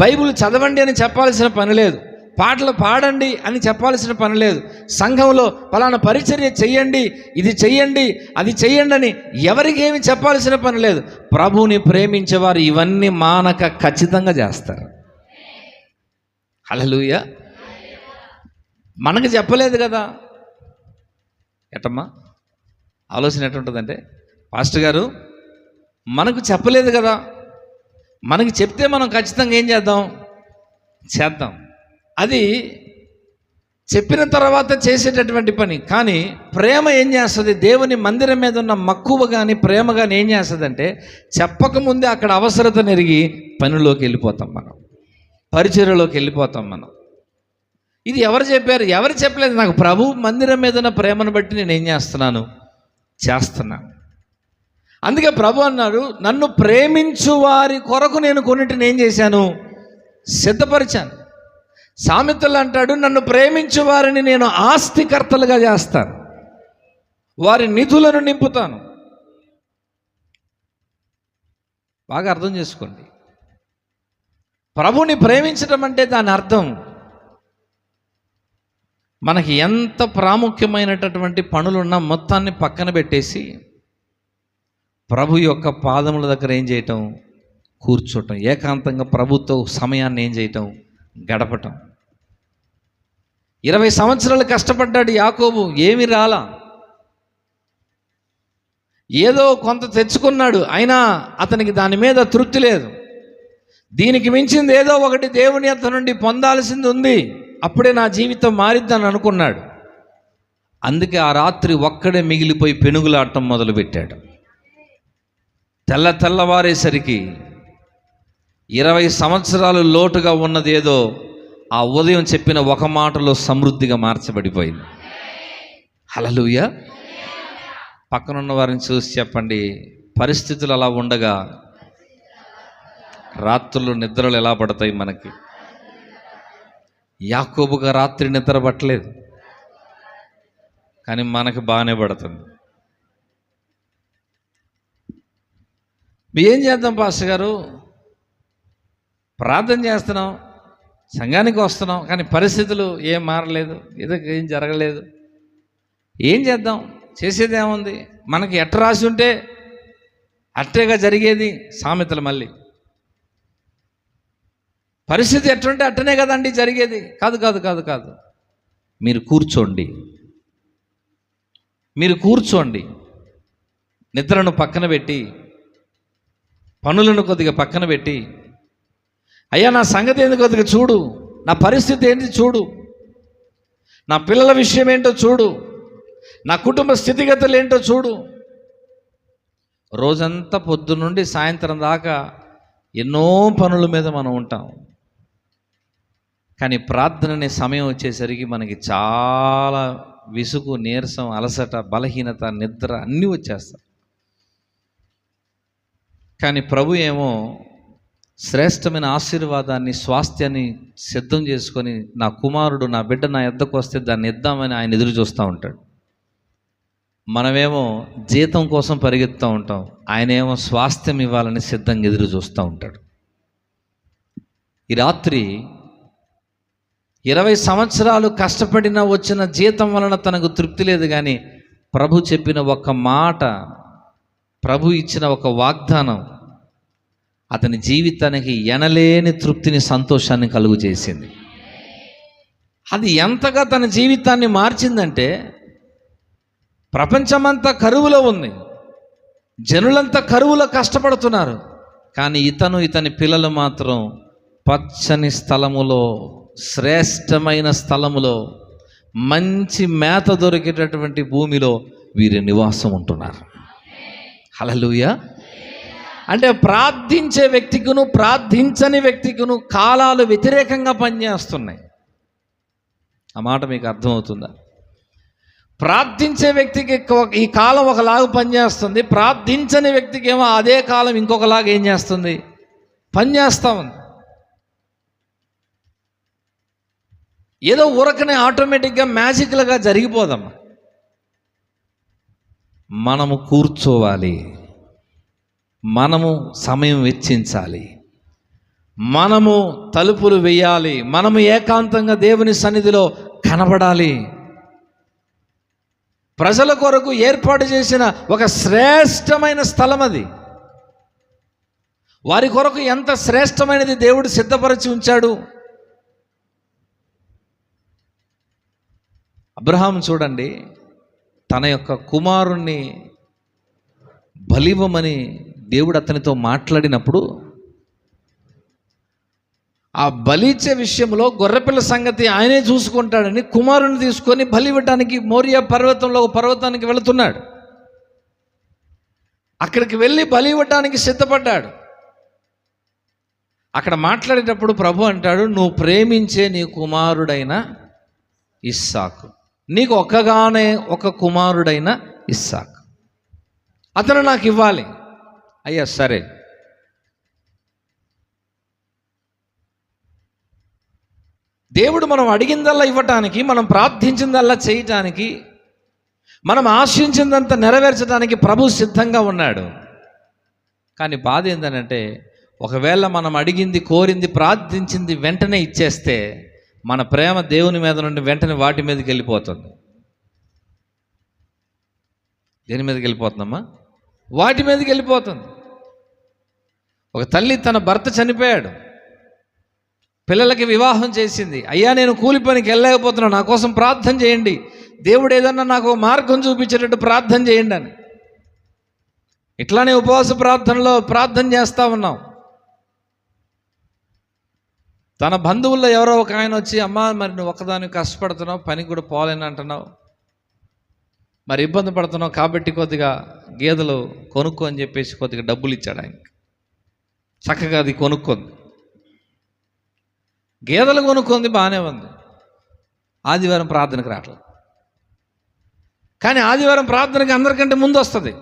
బైబిల్ చదవండి అని చెప్పాల్సిన పని లేదు. పాటలు పాడండి అని చెప్పాల్సిన పని లేదు. సంఘంలో పలానా పరిచర్య చెయ్యండి, ఇది చెయ్యండి, అది చెయ్యండి అని ఎవరికి ఏమి చెప్పాల్సిన పని లేదు. ప్రభువుని ప్రేమించేవారు ఇవన్నీ మానక ఖచ్చితంగా చేస్తారు. హల్లెలూయా. మనకు చెప్పలేదు కదా. ఎట్టమ్మా ఆలోచన ఎట్టుంటుందంటే, పాస్టర్ గారు మనకు చెప్పలేదు కదా, మనకి చెప్తే మనం ఖచ్చితంగా ఏం చేద్దాం. అది చెప్పిన తర్వాత చేసేటటువంటి పని. కానీ ప్రేమ ఏం చేస్తుంది? దేవుని మందిరం మీద ఉన్న మక్కువ కానీ ప్రేమ కానీ ఏం చేస్తుందంటే, చెప్పకముందే అక్కడ అవసరతను ఎరిగి పనిలోకి వెళ్ళిపోతాం, మనం పరిచర్యలోకి వెళ్ళిపోతాం మనం. ఇది ఎవరు చెప్పారు? ఎవరు చెప్పలేదు. నాకు ప్రభు మందిరం మీద ఉన్న ప్రేమను బట్టి నేను ఏం చేస్తున్నాను. అందుకే ప్రభు అన్నారు, నన్ను ప్రేమించు వారి కొరకు నేను కొన్నిటిని ఏం చేశాను? సిద్ధపరిచాను. సామెతలు అంటాడు, నన్ను ప్రేమించు వారిని నేను ఆస్తికర్తలుగా చేస్తాను, వారి నిధులను నింపుతాను. బాగా అర్థం చేసుకోండి. ప్రభుని ప్రేమించడం అంటే దాని అర్థం మనకి ఎంత ప్రాముఖ్యమైనటువంటి పనులున్నా మొత్తాన్ని పక్కన పెట్టేసి ప్రభు యొక్క పాదముల దగ్గర ఏం చేయటం? కూర్చోటం, ఏకాంతంగా ప్రభుతో సమయాన్ని ఏం చేయటం? గడపటం. 20 సంవత్సరాలు కష్టపడ్డాడు యాకోబు, ఏమి రాలా, ఏదో కొంత తెచ్చుకున్నాడు, అయినా అతనికి దాని మీద తృప్తి లేదు. దీనికి మించింది ఏదో ఒకటి దేవుని యొద్ద నుండి పొందాల్సింది ఉంది, అప్పుడే నా జీవితం మారిద్దని అనుకున్నాడు. అందుకే ఆ రాత్రి ఒక్కడే మిగిలిపోయి పెనుగులాడటం మొదలుపెట్టాడు. తెల్లవారేసరికి 20 సంవత్సరాలు లోటుగా ఉన్నది ఏదో ఆ ఉదయం చెప్పిన ఒక మాటలో సమృద్ధిగా మార్చబడిపోయింది. హల్లెలూయా. పక్కనున్న వారిని చూసి చెప్పండి, పరిస్థితులు అలా ఉండగా రాత్రులు నిద్రలు ఎలా పడతాయి మనకి? యాకోబుగా రాత్రి నిద్ర పట్టలేదు, కానీ మనకు బాగానే పడుతుంది. ఏం చేద్దాం పాస్టర్ గారు? ప్రార్థన చేస్తున్నాం, సంఘానికి వస్తున్నాం, కానీ పరిస్థితులు ఏం మారలేదు, ఏం జరగలేదు. ఏం చేద్దాం? చేసేది ఏముంది? మనకి ఎట్ట రాసి ఉంటే అట్టేగా జరిగేది. సామెతలు మళ్ళీ పరిస్థితి ఎట్టుంటే అట్టనే కదండి జరిగేది. కాదు. మీరు కూర్చోండి. నిద్రను పక్కన పెట్టి, పనులను కొద్దిగా పక్కన పెట్టి, అయ్యా నా సంగతి ఏంది కొద్దిగా చూడు, నా పరిస్థితి ఏంటి చూడు, నా పిల్లల విషయం ఏంటో చూడు, నా కుటుంబ స్థితిగతులు ఏంటో చూడు. రోజంతా పొద్దున్నుండి సాయంత్రం దాకా ఎన్నో పనుల మీద మనం ఉంటాం, కానీ ప్రార్థన అనే సమయం వచ్చేసరికి మనకి చాలా విసుగు, నీరసం, అలసట, బలహీనత, నిద్ర అన్నీ వచ్చేస్తాయి. కానీ ప్రభు ఏమో శ్రేష్టమైన ఆశీర్వాదాన్ని, స్వాస్థ్యాన్ని సిద్ధం చేసుకొని, నా కుమారుడు, నా బిడ్డ నా యొద్దకు వస్తే దాన్ని ఇద్దామని ఆయన ఎదురు చూస్తూ ఉంటాడు. మనమేమో జీతం కోసం పరిగెత్తుతూ ఉంటాం, ఆయనేమో స్వాస్థ్యం ఇవ్వాలని సిద్ధంగా ఎదురు చూస్తూ ఉంటాడు. ఈ రాత్రి 20 సంవత్సరాలు కష్టపడినా వచ్చిన జీతం వలన తనకు తృప్తి లేదు, కానీ ప్రభు చెప్పిన ఒక మాట, ప్రభు ఇచ్చిన ఒక వాగ్దానం అతని జీవితానికి ఎనలేని తృప్తిని, సంతోషాన్ని కలుగు చేసింది. అది ఎంతగా తన జీవితాన్ని మార్చిందంటే, ప్రపంచమంతా కరువులో ఉంది, జనులంతా కరువులో కష్టపడుతున్నారు, కానీ ఇతని పిల్లలు మాత్రం పచ్చని స్థలములో, శ్రేష్టమైన స్థలములో, మంచి మేత దొరికేటటువంటి భూమిలో వీరి నివాసం ఉంటున్నారు. హల్లెలూయా. అంటే ప్రార్థించే వ్యక్తికును ప్రార్థించని వ్యక్తికును కాలాలు వ్యతిరేకంగా పనిచేస్తున్నాయి. ఆ మాట మీకు అర్థమవుతుందా? ప్రార్థించే వ్యక్తికి ఈ కాలం ఒకలాగా పనిచేస్తుంది, ప్రార్థించని వ్యక్తికి ఏమో అదే కాలం ఇంకొకలాగా ఏం చేస్తుంది? పనిచేస్తూ ఉంది. ఏదో ఊరకనే ఆటోమేటిక్గా మ్యాజిక్లుగా జరిగిపోదమ్మా. మనము కూర్చోవాలి, మనము సమయం వెచ్చించాలి, మనము తలుపులు వేయాలి, మనము ఏకాంతంగా దేవుని సన్నిధిలో కనబడాలి. ప్రజల కొరకు ఏర్పాటు చేసిన ఒక శ్రేష్టమైన స్థలం అది. వారి కొరకు ఎంత శ్రేష్టమైనది దేవుడు సిద్ధపరిచి ఉంచాడు. అబ్రహాము చూడండి, తన యొక్క కుమారుణ్ణి బలివ్వమని దేవుడు అతనితో మాట్లాడినప్పుడు ఆ బలిచ్చే విషయంలో గొర్రెపిల్ల సంగతి ఆయనే చూసుకుంటాడని కుమారుని తీసుకొని బలి ఇవ్వడానికి మోరియా పర్వతంలో ఒక పర్వతానికి వెళుతున్నాడు. అక్కడికి వెళ్ళి బలి ఇవ్వడానికి సిద్ధపడ్డాడు. అక్కడ మాట్లాడేటప్పుడు ప్రభు అంటాడు, నువ్వు ప్రేమించే నీ కుమారుడైన ఇస్సాకు, నీకు ఒక్కగానే ఒక కుమారుడైన ఇస్సాకు, అతను నాకు ఇవ్వాలి. అయ్యా సరే. దేవుడు మనం అడిగిందల్లా ఇవ్వటానికి, మనం ప్రార్థించిందల్లా చేయటానికి, మనం ఆశించిందంతా నెరవేర్చడానికి ప్రభు సిద్ధంగా ఉన్నాడు. కానీ బాధ ఏంటంటే, ఒకవేళ మనం అడిగింది, కోరింది, ప్రార్థించింది వెంటనే ఇచ్చేస్తే మన ప్రేమ దేవుని మీద నుండి వెంటనే వాటి మీదకి వెళ్ళిపోతుంది. దేని మీదకి వెళ్ళిపోతుందమ్మా? వాటి మీదకి వెళ్ళిపోతుంది. ఒక తల్లి తన భర్త చనిపోయాడు, పిల్లలకి వివాహం చేసింది. అయ్యా నేను కూలి పనికి వెళ్ళలేకపోతున్నాను, నా కోసం ప్రార్థన చేయండి, దేవుడు ఏదన్నా నాకు మార్గం చూపించేటట్టు ప్రార్థన చేయండి అని. ఇట్లానే ఉపవాస ప్రార్థనలో ప్రార్థన చేస్తూ ఉన్నాం. తన బంధువుల్లో ఎవరో ఒక ఆయన వచ్చి, అమ్మా మరి నువ్వు ఒక్కదానికి కష్టపడుతున్నావు, పనికి కూడా పోలేని అంటున్నావు, మరి ఇబ్బంది పడుతున్నావు కాబట్టి కొద్దిగా గేదెలు కొనుక్కో అని చెప్పేసి కొద్దిగా డబ్బులు ఇచ్చాడు ఆయనకి. చక్కగా అది కొనుక్కుంది, గేదెలు కొనుక్కుంది, బాగానే ఉంది. ఆదివారం ప్రార్థనకు రావట్లేదు. కానీ ఆదివారం ప్రార్థనకి అందరికంటే ముందు వస్తుంది.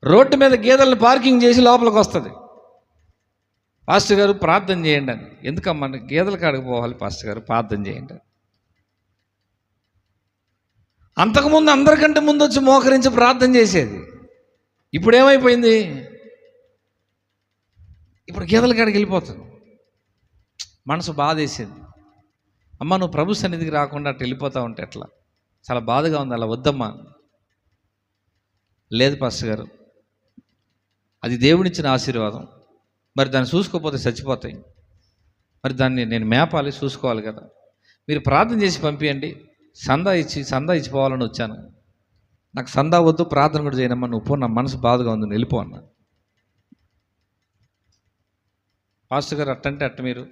రోడ్డు మీద గేదెలను పార్కింగ్ చేసి లోపలికి వస్తుంది. పాస్టర్ గారు ప్రార్థన చేయండి అని. ఎందుకమ్మా? గేదెల కాడికి పోవాలి పాస్టర్ గారు, ప్రార్థన చేయండి. అంతకుముందు అందరికంటే ముందు వచ్చి మోకరించి ప్రార్థన చేసేది. ఇప్పుడు ఏమైపోయింది? ఇప్పుడు గేదెల కాడికి వెళ్ళిపోతుంది. మనసు బాధేసింది. అమ్మ నువ్వు ప్రభు సన్నిధికి రాకుండా అట్లా వెళ్ళిపోతా ఉంటే ఎట్లా? చాలా బాధగా ఉంది. అలా వద్దమ్మా. లేదు పాస్టర్ గారు, అది దేవుడిచ్చిన ఆశీర్వాదం, మరి దాన్ని చూసుకోకపోతే చచ్చిపోతాయి, మరి దాన్ని నేను మేపాలి, చూసుకోవాలి కదా, మీరు ప్రార్థన చేసి పంపించండి, సందా ఇచ్చిపోవాలని వచ్చాను. నాకు సందా వద్దు, ప్రార్థన కూడా చేయనమ్మా, నువ్వు పో, నా మనసు బాధగా ఉంది, వెళ్ళిపో అన్నా. పాస్టర్ గారు అట్టంటే అట్ట మీరు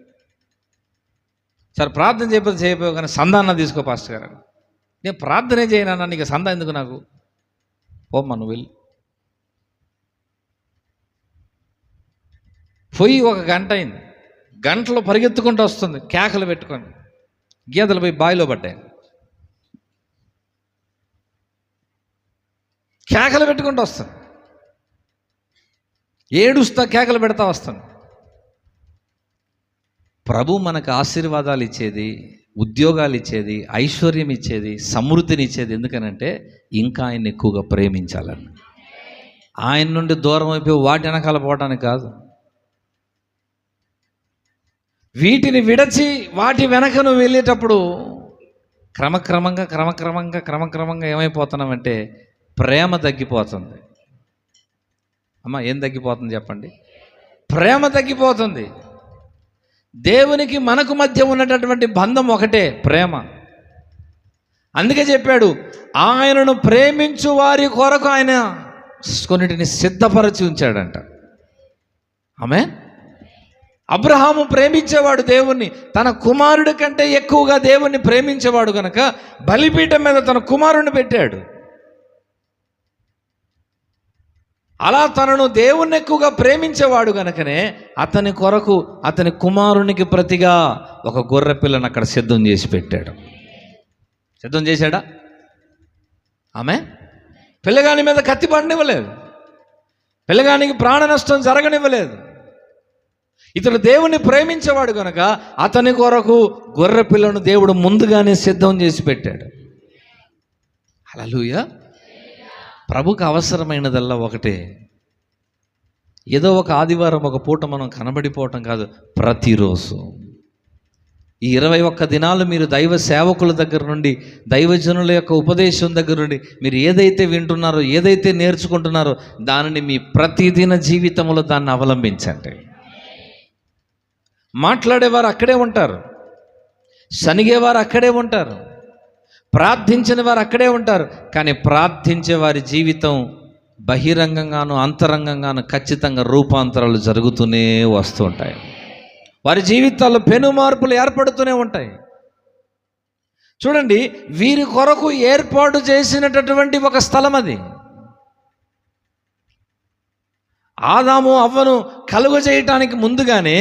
సరే ప్రార్థన చేయకపోతే కానీ సందా అన్న తీసుకో పాస్టర్ గారు. నేను ప్రార్థనే చేయనన్నా, నీకు సందా ఎందుకు నాకు? పోమ్మా నువ్వు వెళ్ళి. పోయి ఒక గంట అయింది. గంటలో పరిగెత్తుకుంటూ వస్తుంది, కేకలు పెట్టుకొని. గేదెలు పోయి బావిలో పడ్డాయి. కేకలు పెట్టుకుంటూ వస్తుంది, ఏడుస్తా కేకలు పెడతా వస్తుంది. ప్రభు మనకు ఆశీర్వాదాలు ఇచ్చేది, ఉద్యోగాలు ఇచ్చేది, ఐశ్వర్యం ఇచ్చేది, సమృద్ధిని ఇచ్చేది ఎందుకనంటే ఇంకా ఆయన్ని ఎక్కువగా ప్రేమించాలని, ఆయన నుండి దూరం అయిపోయి వాటి వెనకాల పోవడానికి కాదు. వీటిని విడచి వాటి వెనక నువ్వు వెళ్ళేటప్పుడు క్రమక్రమంగా ఏమైపోతున్నామంటే ప్రేమ తగ్గిపోతుంది. అమ్మ ఏం తగ్గిపోతుంది చెప్పండి? ప్రేమ తగ్గిపోతుంది. దేవునికి మనకు మధ్య ఉన్నటువంటి బంధం ఒకటే, ప్రేమ. అందుకే చెప్పాడు, ఆయనను ప్రేమించు వారి కొరకు ఆయన కొన్నిటిని సిద్ధపరచి ఉంచాడంట. ఆమేన్. అబ్రహాము ప్రేమించేవాడు దేవుణ్ణి, తన కుమారుడి కంటే ఎక్కువగా దేవుణ్ణి ప్రేమించేవాడు కనుక బలిపీఠం మీద తన కుమారుడిని పెట్టాడు. అలా తనను దేవుణ్ణి ఎక్కువగా ప్రేమించేవాడు కనుకనే అతని కొరకు అతని కుమారునికి ప్రతిగా ఒక గొర్రె పిల్లను అక్కడ సిద్ధం చేసి పెట్టాడు. సిద్ధం చేశాడా? ఆమె పిల్లగాని మీద కత్తి పడనివ్వలేదు, పిల్లగానికి ప్రాణ నష్టం జరగనివ్వలేదు. ఇతడు దేవుణ్ణి ప్రేమించేవాడు కనుక అతని కొరకు గొర్రె పిల్లను దేవుడు ముందుగానే సిద్ధం చేసి పెట్టాడు. హల్లెలూయా. ప్రభుకు అవసరమైనదల్లా ఒకటే, ఏదో ఒక ఆదివారం ఒక పూట మనం కనబడిపోవటం కాదు, ప్రతిరోజు ఈ 21 దినాలు మీరు దైవ సేవకుల దగ్గర నుండి, దైవజనుల యొక్క ఉపదేశం దగ్గర నుండి మీరు ఏదైతే వింటున్నారో, ఏదైతే నేర్చుకుంటున్నారో దానిని మీ ప్రతిదిన జీవితంలో దాన్ని అవలంబించండి. మాట్లాడేవారు అక్కడే ఉంటారు, సనిగేవారు అక్కడే ఉంటారు, ప్రార్థించిన వారు అక్కడే ఉంటారు. కానీ ప్రార్థించే వారి జీవితం బహిరంగంగాను అంతరంగంగాను ఖచ్చితంగా రూపాంతరాలు జరుగుతూనే వస్తూ ఉంటాయి. వారి జీవితాల్లో పెను మార్పులు ఏర్పడుతూనే ఉంటాయి. చూడండి, వీరి కొరకు ఏర్పాటు చేసినటువంటి ఒక స్థలం అది. ఆదాము అవ్వను కలుగ చేయటానికి ముందుగానే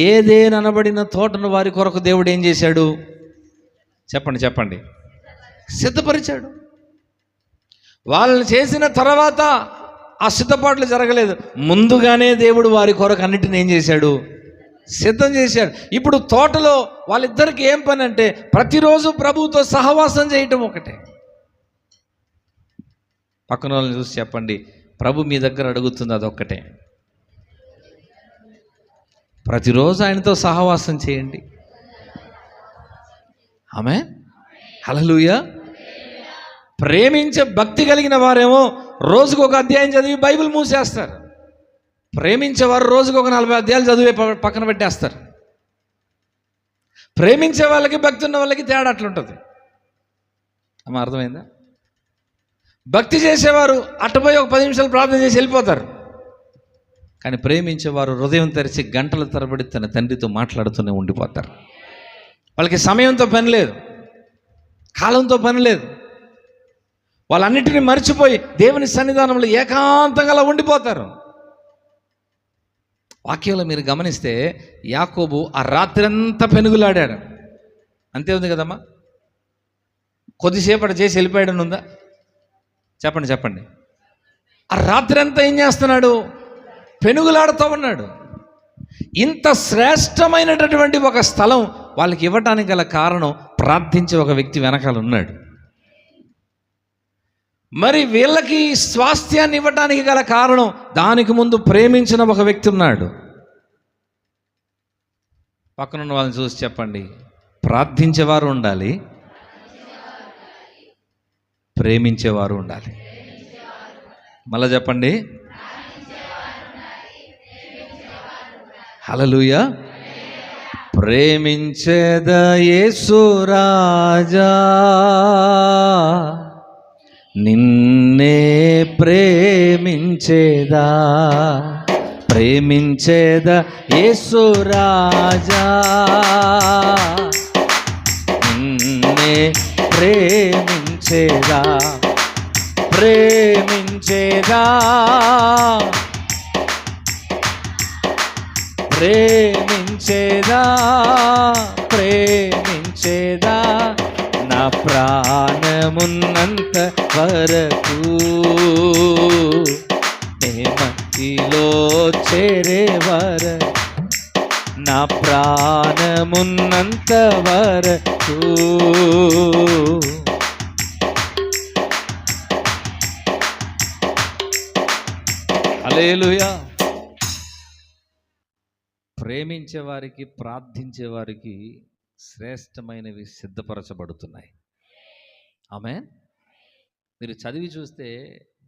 ఏదేననబడిన తోటను వారి కొరకు దేవుడు ఏం చేశాడు? చెప్పండి. సిద్ధపరిచాడు. వాళ్ళని చేసిన తర్వాత ఆ సిద్ధపాట్లు జరగలేదు, ముందుగానే దేవుడు వారి కొరకు అన్నిటిని ఏం చేశాడు? సిద్ధం చేశాడు. ఇప్పుడు తోటలో వాళ్ళిద్దరికి ఏం పని అంటే ప్రతిరోజు ప్రభువుతో సహవాసం చేయటం ఒకటే. పక్కన వాళ్ళని చూసి చెప్పండి, ప్రభు మీ దగ్గర అడుగుతుంది అదొక్కటే. ప్రతిరోజు ఆయనతో సహవాసం చేయండి. ఆమేన్, హల్లెలూయా. ప్రేమించే భక్తి కలిగిన వారేమో రోజుకు ఒక అధ్యాయం చదివి బైబిల్ మూసేస్తారు. ప్రేమించేవారు రోజుకు ఒక 40 అధ్యాయాలు చదివే పక్కన పెట్టేస్తారు. ప్రేమించే వాళ్ళకి భక్తి ఉన్న వాళ్ళకి తేడా అట్లుంటుంది. అమ్మ, అర్థమైందా? భక్తి చేసేవారు అట్టపోయి ఒక 10 నిమిషాలు ప్రార్థన చేసి వెళ్ళిపోతారు. కానీ ప్రేమించేవారు హృదయం తెరిచి గంటల తరబడి తన తండ్రితో మాట్లాడుతూనే ఉండిపోతారు. వాళ్ళకి సమయంతో పని లేదు, కాలంతో పని లేదు. వాళ్ళన్నిటినీ మర్చిపోయి దేవుని సన్నిధానంలో ఏకాంతంగా అలా ఉండిపోతారు. వాక్యంలో మీరు గమనిస్తే యాకోబు ఆ రాత్రంతా పెనుగులాడాడు. అంతే ఉంది కదమ్మా. కొద్దిసేపటి చేసి వెళ్ళిపోయాడని ఉందా? చెప్పండి. ఆ రాత్రి అంతా ఏం చేస్తున్నాడు? పెనుగులాడుతూ ఉన్నాడు. ఇంత శ్రేష్టమైనటువంటి ఒక స్థలం వాళ్ళకి ఇవ్వటానికి గల కారణం ప్రార్థించే ఒక వ్యక్తి వెనకాల ఉన్నాడు. మరి వీళ్ళకి స్వాస్థ్యాన్ని ఇవ్వటానికి గల కారణం దానికి ముందు ప్రేమించిన ఒక వ్యక్తి ఉన్నాడు. పక్కనున్న వాళ్ళని చూసి చెప్పండి, ప్రార్థించేవారు ఉండాలి, ప్రేమించేవారు ఉండాలి. మళ్ళా చెప్పండి, హల్లెలూయా. ప్రేమించేద యేసు రాజా, నిన్నే ప్రేమించేదా, ప్రేమించేద యేసు రాజా, నిన్నే ప్రేమించేదా, ప్రేమించేదా, ప్రేమించేదా, ప్రేమించేదా, నా ప్రాణమున్నంత వరకు మట్టిలో చేరే వరకు, నా ప్రాణమున్నంత వరకు. హల్లెలూయా. ప్రేమించే వారికి, ప్రార్థించే వారికి శ్రేష్టమైనవి సిద్ధపరచబడుతున్నాయి. ఆమేన్. మీరు చదివి చూస్తే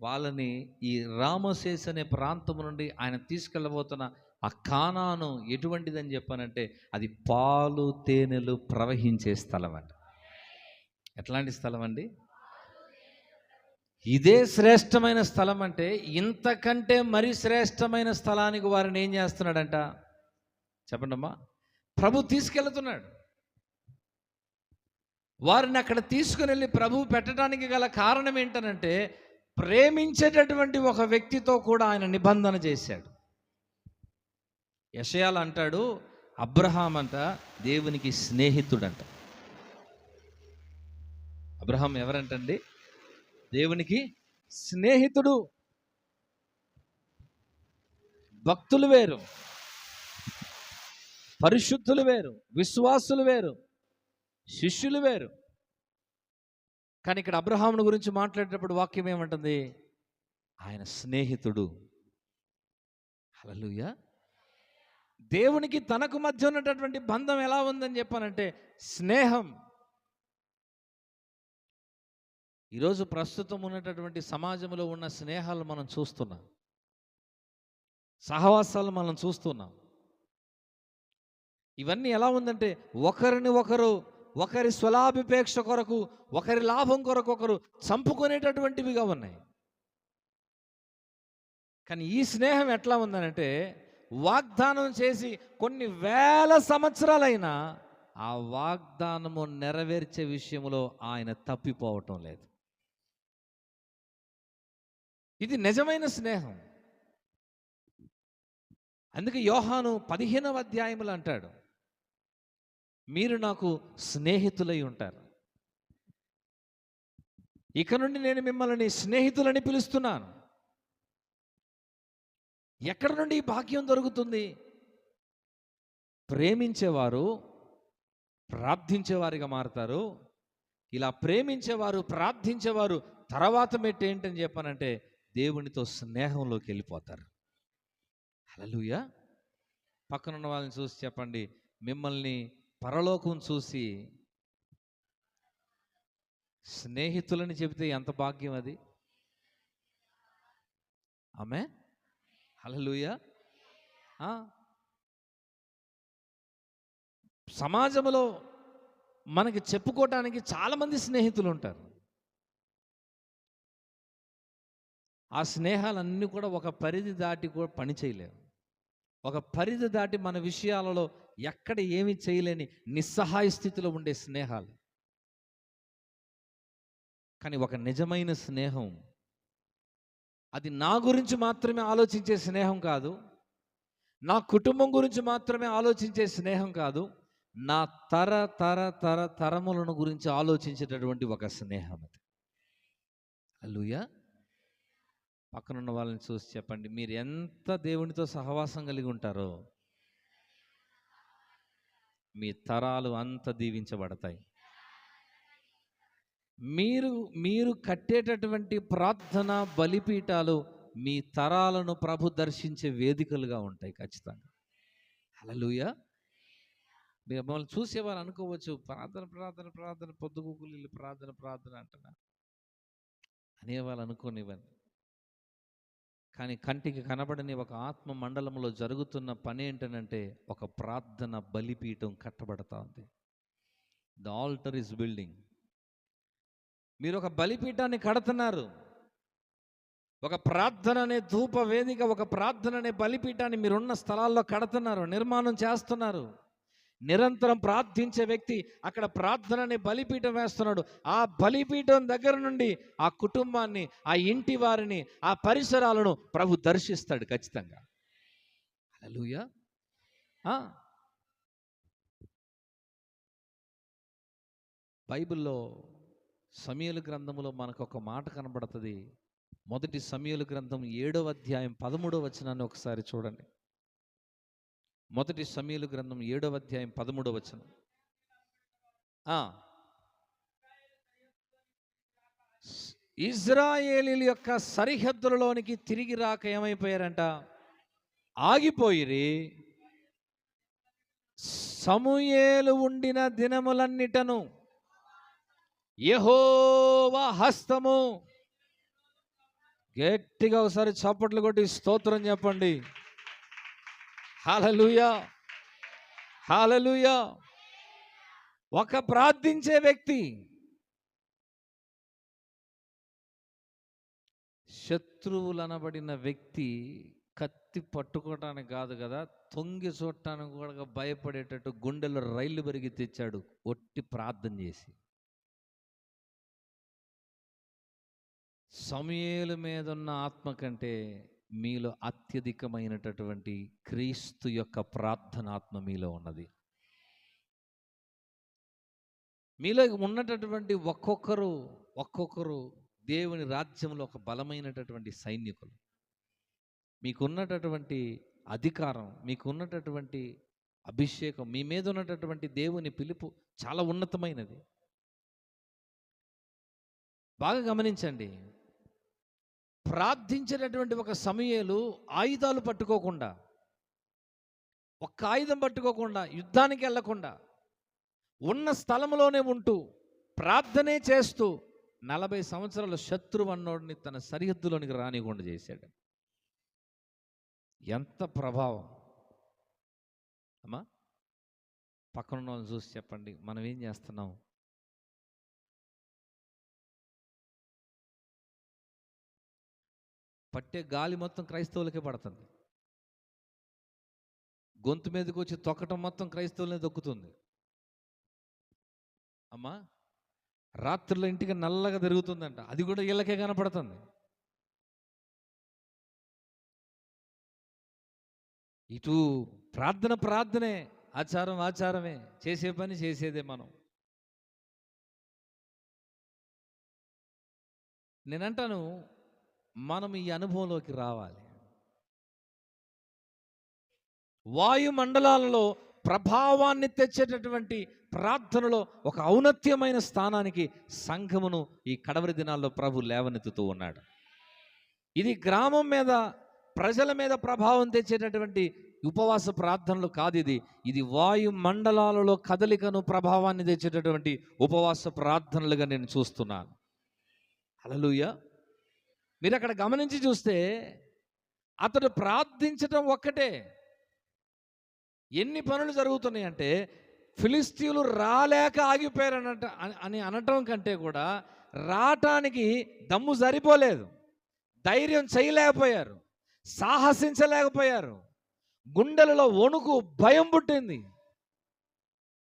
వాళ్ళని ఈ రామసేస్ అనే ప్రాంతం నుండి ఆయన తీసుకెళ్ళబోతున్న ఆ కానాను ఎటువంటిదని చెప్పానంటే అది పాలు తేనెలు ప్రవహించే స్థలం అంట. ఎట్లాంటి స్థలం అండి? ఇదే శ్రేష్టమైన స్థలం అంటే ఇంతకంటే మరి శ్రేష్టమైన స్థలానికి వారిని ఏం చేస్తున్నాడంట? చెప్పండమ్మా. ప్రభు తీసుకెళ్తున్నాడు. వారిని అక్కడ తీసుకుని వెళ్ళి ప్రభు పెట్టడానికి గల కారణం ఏంటనంటే ప్రేమించేటటువంటి ఒక వ్యక్తితో కూడా ఆయన నిబంధన చేశాడు. యెషయాలు అంటాడు, అబ్రహాం అంట దేవునికి స్నేహితుడంట. అబ్రహాం ఎవరంటండి? దేవునికి స్నేహితుడు. భక్తులు వేరు, పరిశుద్ధులు వేరు, విశ్వాసులు వేరు, శిష్యులు వేరు. కానీ ఇక్కడ అబ్రహామును గురించి మాట్లాడేటప్పుడు వాక్యం ఏమంటుంది? ఆయన స్నేహితుడు, హల్లెలూయా. దేవునికి తనకు మధ్య ఉన్నటువంటి బంధం ఎలా ఉందని చెప్పానంటే స్నేహం. ఈరోజు ప్రస్తుతం ఉన్నటువంటి సమాజంలో ఉన్న స్నేహాలు మనం చూస్తున్నాం, సహవాసాలు మనం చూస్తున్నాం. ఇవన్నీ ఎలా ఉందంటే ఒకరిని ఒకరు, ఒకరి స్వలాభిపేక్ష కొరకు, ఒకరి లాభం కొరకు ఒకరు చంపుకునేటటువంటివిగా ఉన్నాయి. కానీ ఈ స్నేహం ఎట్లా ఉందనంటే వాగ్దానం చేసి కొన్ని వేల సంవత్సరాలైనా ఆ వాగ్దానము నెరవేర్చే విషయంలో ఆయన తప్పిపోవటం లేదు. ఇది నిజమైన స్నేహం. అందుకే యోహాను 15వ అధ్యాయములో అంటాడు, మీరు నాకు స్నేహితులై ఉంటారు, ఇక నుండి నేను మిమ్మల్ని స్నేహితులని పిలుస్తున్నాను. ఎక్కడి నుండి ఈ భాగ్యం దొరుకుతుంది? ప్రేమించేవారు ప్రార్థించేవారిగా మారతారు. ఇలా ప్రేమించేవారు ప్రార్థించేవారు తర్వాత మెట్టు ఏంటని చెప్పానంటే దేవునితో స్నేహంలోకి వెళ్ళిపోతారు. హల్లెలూయా. పక్కనున్న వాళ్ళని చూసి చెప్పండి, మిమ్మల్ని పరలోకం చూసి స్నేహితులని చెబితే ఎంత భాగ్యం అది. ఆమె హల్లెలూయా. సమాజంలో మనకి చెప్పుకోవటానికి చాలామంది స్నేహితులు ఉంటారు. ఆ స్నేహాలన్నీ కూడా ఒక పరిధి దాటి కూడా పని చేయలేవు. ఒక పరిధి దాటి మన విషయాలలో ఎక్కడ ఏమి చేయలేని నిస్సహాయ స్థితిలో ఉండే స్నేహాలు. కానీ ఒక నిజమైన స్నేహం అది నా గురించి మాత్రమే ఆలోచించే స్నేహం కాదు, నా కుటుంబం గురించి మాత్రమే ఆలోచించే స్నేహం కాదు, నా తరములను గురించి ఆలోచించేటటువంటి ఒక స్నేహం అది. హల్లెలూయా. పక్కనున్న వాళ్ళని చూసి చెప్పండి, మీరు ఎంత దేవునితో సహవాసం కలిగి ఉంటారో మీ తరాలు అంత దీవించబడతాయి. మీరు కట్టేటటువంటి ప్రార్థన బలిపీఠాలు మీ తరాలను ప్రభు దర్శించే వేదికలుగా ఉంటాయి ఖచ్చితంగా. హల్లెలూయా. మీరు మమ్మల్ని చూసేవారు అనుకోవచ్చు, ప్రార్థన ప్రార్థన ప్రార్థన పొద్దుగూకులు ప్రార్థన ప్రార్థన అంటున్నా అనేవాళ్ళు అనుకోనివ్వండి. కానీ కంటికి కనబడని ఒక ఆత్మ మండలంలో జరుగుతున్న పని ఏంటనంటే ఒక ప్రార్థన బలిపీఠం కట్టబడతా ఉంది. The altar is building. మీరు ఒక బలిపీఠాన్ని కడుతున్నారు, ఒక ప్రార్థన అనే ధూప వేదిక, ఒక ప్రార్థన అనే బలిపీఠాన్ని మీరున్న స్థలాల్లో కడుతున్నారు, నిర్మాణం చేస్తున్నారు. నిరంతరం ప్రార్థించే వ్యక్తి అక్కడ ప్రార్థన అనే బలిపీఠం వేస్తున్నాడు. ఆ బలిపీఠం దగ్గర నుండి ఆ కుటుంబాన్ని, ఆ ఇంటి వారిని, ఆ పరిసరాలను ప్రభు దర్శిస్తాడు ఖచ్చితంగా. హల్లెలూయా. బైబిల్లో సమూయేలు గ్రంథంలో మనకు ఒక మాట కనబడుతుంది. మొదటి సమూయేలు గ్రంథం 7వ అధ్యాయం 13వ వచనాన్ని ఒకసారి చూడండి. మొదటి సమూయేలు గ్రంథం 7వ అధ్యాయం 13వ వచనం. ఇజ్రాయేలీల యొక్క సరిహద్దులలోనికి తిరిగి రాక ఏమైపోయారంట? ఆగిపోయిరి. సమూయేలు ఉండిన దినములన్నిటను యెహోవా హస్తము, గట్టిగా ఒకసారి చప్పట్లు కొట్టి స్తోత్రం చెప్పండి. హల్లెలూయా, హల్లెలూయా. ఒక ప్రార్థించే వ్యక్తి శత్రువులు అనబడిన వ్యక్తి కత్తి పట్టుకోవటానికి కాదు కదా, తొంగి చూడటానికి కూడా భయపడేటట్టు గుండెలో రైళ్లు పెరిగి తెచ్చాడు ఒట్టి ప్రార్థన చేసి. సమూయేలు మీద ఉన్న ఆత్మ కంటే మీలో అత్యధికమైనటువంటి క్రీస్తు యొక్క ప్రార్థనాత్మ మీలో ఉన్నది. మీలో ఉన్నటువంటి ఒక్కొక్కరు దేవుని రాజ్యంలో ఒక బలమైనటువంటి సైనికులు. మీకున్నటువంటి అధికారం, మీకున్నటువంటి అభిషేకం, మీ మీద ఉన్నటువంటి దేవుని పిలుపు చాలా ఉన్నతమైనది. బాగా గమనించండి. ప్రార్థించేటటువంటి ఒక సమూయేలు ఆయుధాలు పట్టుకోకుండా, ఒక్క ఆయుధం పట్టుకోకుండా, యుద్ధానికి వెళ్ళకుండా, ఉన్న స్థలంలోనే ఉంటూ ప్రార్థనే చేస్తూ 40 సంవత్సరాల శత్రువు అన్నోడిని తన సరిహద్దులోనికి రానివ్వకుండా చేశాడు. ఎంత ప్రభావం అమ్మా! పక్కన వాళ్ళని చూసి చెప్పండి, మనం ఏం చేస్తున్నాం? పట్టే గాలి మొత్తం క్రైస్తవులకే పడుతుంది. గొంతు మీదకి వచ్చి తొక్కటం మొత్తం క్రైస్తవులనే దొక్కుతుంది. అమ్మా, రాత్రుల ఇంటికి నల్లగా తిరుగుతుందంట, అది కూడా వీళ్ళకే కనపడుతుంది. ఇటు ప్రార్థనే, ఆచారమే, చేసే పని చేసేదే. నేనంటాను, మనం ఈ అనుభవంలోకి రావాలి. వాయుమండలాలలో ప్రభావాన్ని తెచ్చేటటువంటి ప్రార్థనలో ఒక ఔన్నత్యమైన స్థానానికి సంఘమును ఈ కడవరి దినాల్లో ప్రభు లేవనెత్తుతూ ఉన్నాడు. ఇది గ్రామం మీద, ప్రజల మీద ప్రభావం తెచ్చేటటువంటి ఉపవాస ప్రార్థనలు కాదు. ఇది వాయుమండలాలలో కదలికను, ప్రభావాన్ని తెచ్చేటటువంటి ఉపవాస ప్రార్థనలుగా నేను చూస్తున్నాను. హల్లెలూయా. మీరు అక్కడ గమనించి చూస్తే అతడు ప్రార్థించటం ఒక్కటే. ఎన్ని పనులు జరుగుతున్నాయంటే, ఫిలిస్తీయులు రాలేక ఆగిపోయారనట అని అనటం కంటే కూడా రావటానికి దమ్ము సరిపోలేదు, ధైర్యం చేయలేకపోయారు, సాహసించలేకపోయారు. గుండెలలో వణుకు, భయం పుట్టింది.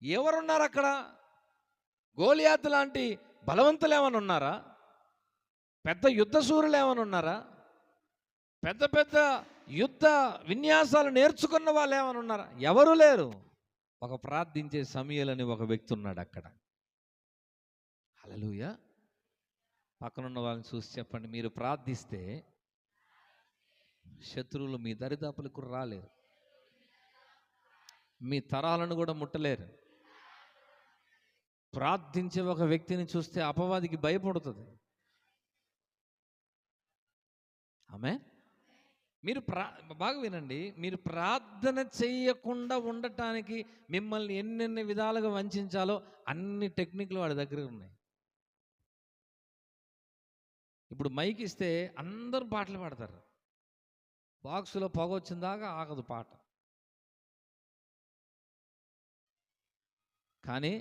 ఎవరున్నారు అక్కడ? గోలియాతు లాంటి బలవంతులు ఏమైనా ఉన్నారా? పెద్ద యుద్ధ శూరులు ఏమైనా ఉన్నారా? పెద్ద పెద్ద యుద్ధ విన్యాసాలు నేర్చుకున్న వాళ్ళు ఏమైనా ఉన్నారా? ఎవరు లేరు. ఒక ప్రార్థించే సమూయేలు అని ఒక వ్యక్తి ఉన్నాడు అక్కడ. హల్లెలూయా. పక్కనున్న వాళ్ళని చూసి చెప్పండి, మీరు ప్రార్థిస్తే శత్రువులు మీ దరిదాపులకు రాలేరు, మీ తరాలను కూడా ముట్టలేరు. ప్రార్థించే ఒక వ్యక్తిని చూస్తే అపవాదికి భయపడుతుంది. ఆమె మీరు బాగా వినండి, మీరు ప్రార్థన చేయకుండా ఉండటానికి మిమ్మల్ని ఎన్నెన్ని విధాలుగా వంచాలో అన్ని టెక్నిక్లు వాడి దగ్గర ఉన్నాయి. ఇప్పుడు మైక్ ఇస్తే అందరూ పాటలు పాడతారు, బాక్సులో పొగ వచ్చిన దాకా ఆగదు పాట. కానీ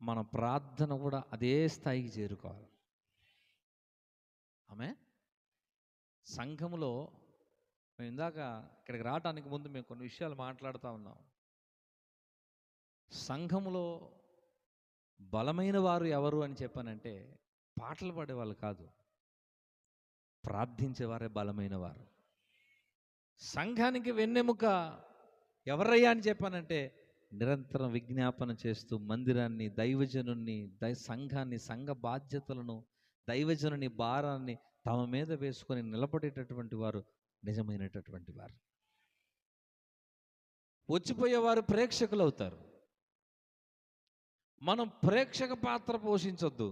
మన ప్రార్థన కూడా అదే స్థాయికి చేరుకోవాలి. ఆమె సంఘములో మేము ఇందాక ఇక్కడికి రావడానికి ముందు మేము కొన్ని విషయాలు మాట్లాడుతూ ఉన్నాం. సంఘములో బలమైన వారు ఎవరు అని చెప్పానంటే, పాటలు పాడేవాళ్ళు కాదు, ప్రార్థించేవారే బలమైన వారు. సంఘానికి వెన్నెముక ఎవరయ్యా అని చెప్పానంటే, నిరంతరం విజ్ఞాపన చేస్తూ మందిరాన్ని, దైవజనుని, సంఘాన్ని, సంఘ బాధ్యతలను, దైవజనుని భారాన్ని తమ మీద వేసుకొని నిలబడేటటువంటి వారు నిజమైనటువంటి వారు. వచ్చిపోయేవారు ప్రేక్షకులు అవుతారు. మనం ప్రేక్షక పాత్ర పోషించొద్దు.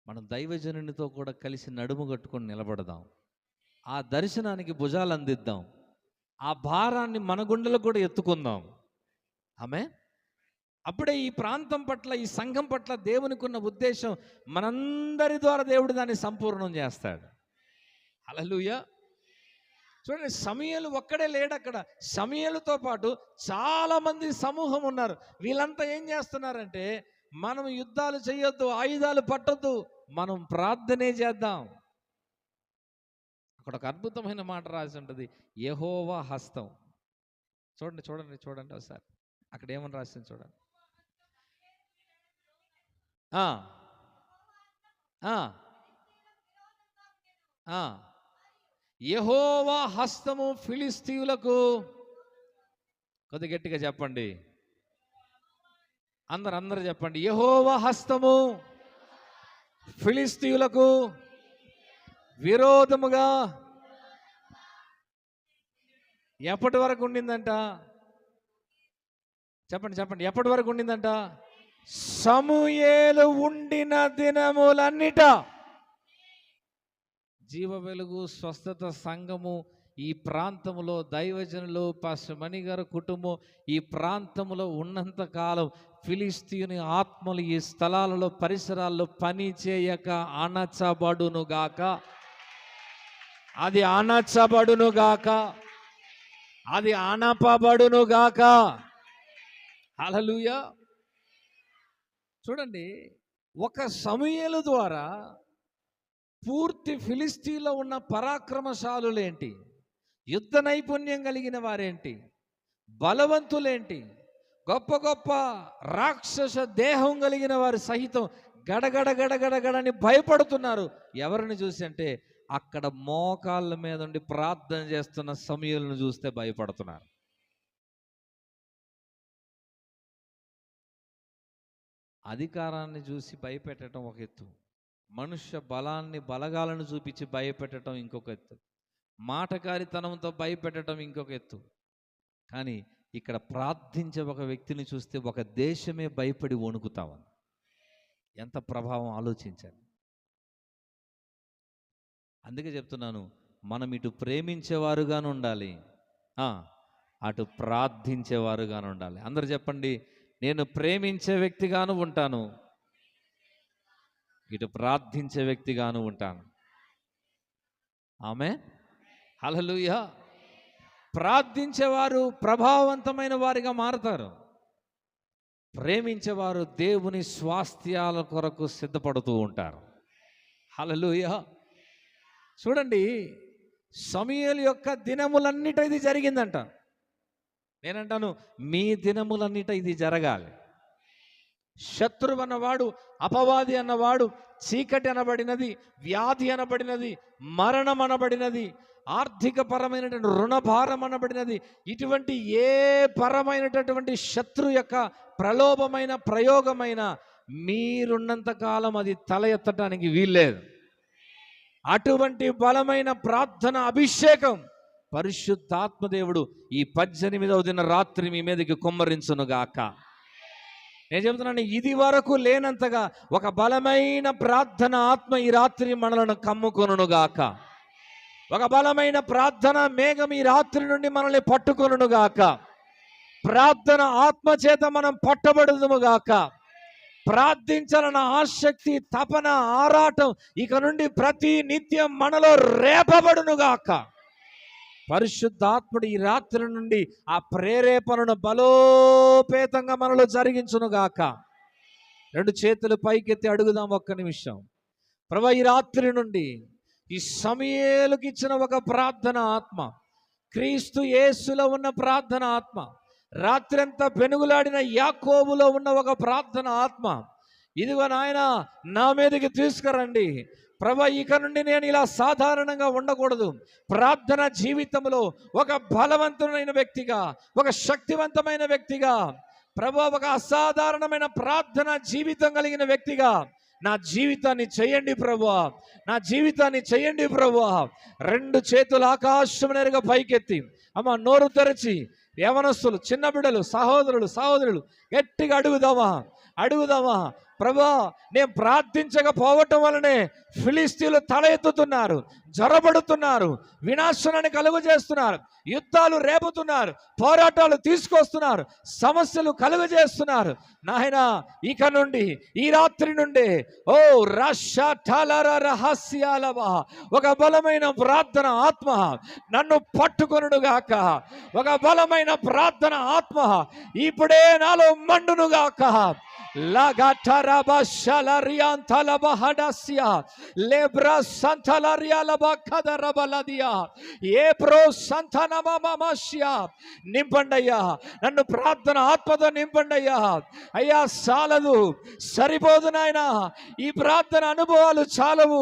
మనం దైవజనునితో కూడా కలిసి నడుము కట్టుకొని నిలబడదాం, ఆ దర్శనానికి భుజాలు అందిద్దాం, ఆ భారాన్ని మన గుండెలకు కూడా ఎత్తుకుందాం. ఆమె అప్పుడే ఈ ప్రాంతం పట్ల, ఈ సంఘం పట్ల దేవునికి ఉన్న ఉద్దేశం మనందరి ద్వారా దేవుడు దాన్ని సంపూర్ణం చేస్తాడు. హల్లెలూయా. చూడండి, సమూయేలు ఒక్కడే లేడు అక్కడ. సమూయేలుతో పాటు చాలా మంది సమూహం ఉన్నారు. వీళ్ళంతా ఏం చేస్తున్నారంటే, మనం యుద్ధాలు చేయొద్దు, ఆయుధాలు పట్టొద్దు, మనం ప్రార్థనే చేద్దాం. అక్కడ ఒక అద్భుతమైన మాట రాసి ఉంటుంది, యెహోవా హస్తం. చూడండి చూడండి చూడండి ఒకసారి అక్కడ ఏమని రాసింది చూడండి. యెహోవా హస్తము ఫిలిస్తీయులకు, కొద్ది గట్టిగా చెప్పండి, అందరూ చెప్పండి, యెహోవా హస్తము ఫిలిస్తీయులకు విరోధముగా ఎప్పటి వరకు ఉండిందంట? చెప్పండి, ఎప్పటి వరకు ఉండిందంట? సమూయేలు ఉండిన దినములన్నిట. జీవ వెలుగు స్వస్థత సంఘము ఈ ప్రాంతంలో దైవజనులు పాస్టర్ మణి గారి కుటుంబం ఈ ప్రాంతంలో ఉన్నంత కాలం ఫిలిస్తీయుని ఆత్మలు ఈ స్థలాలలో పరిసరాల్లో పని చేయక అణచబడునుగాక, అది అణచబడునుగాక, అది అణపబడునుగాక. హల్లెలూయా. చూడండి, ఒక సమూయేలు ద్వారా పూర్తి ఫిలిస్తీన్లో ఉన్న పరాక్రమశాలులేంటి, యుద్ధ నైపుణ్యం కలిగిన వారేంటి, బలవంతులేంటి, గొప్ప గొప్ప రాక్షస దేహం కలిగిన వారు సహితం గడగడ గడగడగడని భయపడుతున్నారు. ఎవరిని చూసి అంటే అక్కడ మోకాళ్ళ మీద ఉండి ప్రార్థన చేస్తున్న సమూయేలును చూస్తే భయపడుతున్నారు. అధికారాన్ని చూసి భయపెట్టడం ఒక ఎత్తు, మనుష్య బలాన్ని బలగాలను చూపించి భయపెట్టడం ఇంకొక ఎత్తు, మాటకారితనంతో భయపెట్టడం ఇంకొక ఎత్తు. కానీ ఇక్కడ ప్రార్థించే ఒక వ్యక్తిని చూస్తే ఒక దేశమే భయపడి వణుకుతామని. ఎంత ప్రభావం ఆలోచించాలి. అందుకే చెప్తున్నాను, మనం ఇటు ప్రేమించేవారుగాను ఉండాలి, అటు ప్రార్థించేవారుగాను ఉండాలి. అందరూ చెప్పండి, నేను ప్రేమించే వ్యక్తిగాను ఉంటాను, ఇటు ప్రార్థించే వ్యక్తిగాను ఉంటాను. ఆమె హల్లెలూయా. ప్రార్థించేవారు ప్రభావవంతమైన వారిగా మారతారు, ప్రేమించేవారు దేవుని స్వాస్థ్యాల కొరకు సిద్ధపడుతూ ఉంటారు. హల్లెలూయా. చూడండి, సమూయేలు యొక్క దినములన్నిట ఇది జరిగిందంట. నేనంటాను, మీ దినములన్నిట ఇది జరగాలి. శత్రువు అన్నవాడు, అపవాది అన్నవాడు, చీకటి అనబడినది, వ్యాధి అనబడినది, మరణం అనబడినది, ఆర్థిక పరమైనటువంటి రుణభారం అనబడినది, ఇటువంటి ఏ పరమైనటువంటి శత్రు యొక్క ప్రలోభమైన ప్రయోగమైన మీరున్నంత కాలం అది తల ఎత్తడానికి వీల్లేదు. అటువంటి బలమైన ప్రార్థన అభిషేకం పరిశుద్ధాత్మదేవుడు ఈ 18వ దిన రాత్రి మీ మీదకి కుమ్మరించునుగాక. నేను చెబుతున్నాను, ఇది వరకు లేనంతగా ఒక బలమైన ప్రార్థన ఆత్మ ఈ రాత్రి మనలను కమ్ముకొనుగాక. ఒక బలమైన ప్రార్థన మేఘం ఈ రాత్రి నుండి మనల్ని పట్టుకొనుగాక. ప్రార్థన ఆత్మ చేత మనం పట్టబడుదుముగాక. ప్రార్థించాలన్న ఆసక్తి, తపన, ఆరాటం ఇక నుండి ప్రతి నిత్యం మనలో రేపబడునుగాక. పరిశుద్ధాత్ముడు ఈ రాత్రి నుండి ఆ ప్రేరేపణను బలోపేతంగా మనలో జరిగించునుగాక. 2 చేతులు పైకెత్తి అడుగుదాం ఒక్క నిమిషం. ప్రభువా, ఈ రాత్రి నుండి ఈ సమూయేలుకి ఇచ్చిన ఒక ప్రార్థన ఆత్మ, క్రీస్తు యేసులో ఉన్న ప్రార్థన ఆత్మ, రాత్రంతా పెనుగులాడిన యాకోబులో ఉన్న ఒక ప్రార్థన ఆత్మ, ఇదిగో నాయన నా మీదకి తీసుకురండి. ప్రభువా, ఇక నుండి నేను ఇలా సాధారణంగా ఉండకూడదు. ప్రార్థన జీవితంలో ఒక బలవంతమైన వ్యక్తిగా, ఒక శక్తివంతమైన వ్యక్తిగా, ప్రభువా, ఒక అసాధారణమైన ప్రార్థన జీవితం కలిగిన వ్యక్తిగా నా జీవితాన్ని చేయండి ప్రభువా, నా జీవితాన్ని చేయండి ప్రభువా. 2 చేతులు ఆకాశం నేరుగా పైకెత్తి, అమ్మ నోరు తెరచి, యవనస్తులు, చిన్న బిడ్డలు, సహోదరులు గట్టిగా అడుగుదామా. ప్రభువా, నేను ప్రార్థించకపోవటం వలనే ఫిలిస్తీన్లు తల ఎత్తుతున్నారు, జొరబడుతున్నారు, వినాశనాన్ని కలుగు చేస్తున్నారు, యుద్ధాలు రేపుతున్నారు, పోరాటాలు తీసుకొస్తున్నారు, సమస్యలు కలుగు చేస్తున్నారు. నాయనా, ఇక నుండి ఈ రాత్రి నుండి రహస్యాలవా ఒక బలమైన ప్రార్థన ఆత్మ నన్ను పట్టుకొనుగాక. ఒక బలమైన ప్రార్థన ఆత్మ ఇప్పుడే నాలో మండునుగాక. నింపండయ్యా, నన్ను ప్రార్థన ఆత్మతో నింపండయ్యా. అయ్యా, చాలదు, సరిపోదు నాయనా, ఈ ప్రార్థన అనుభవాలు చాలవు,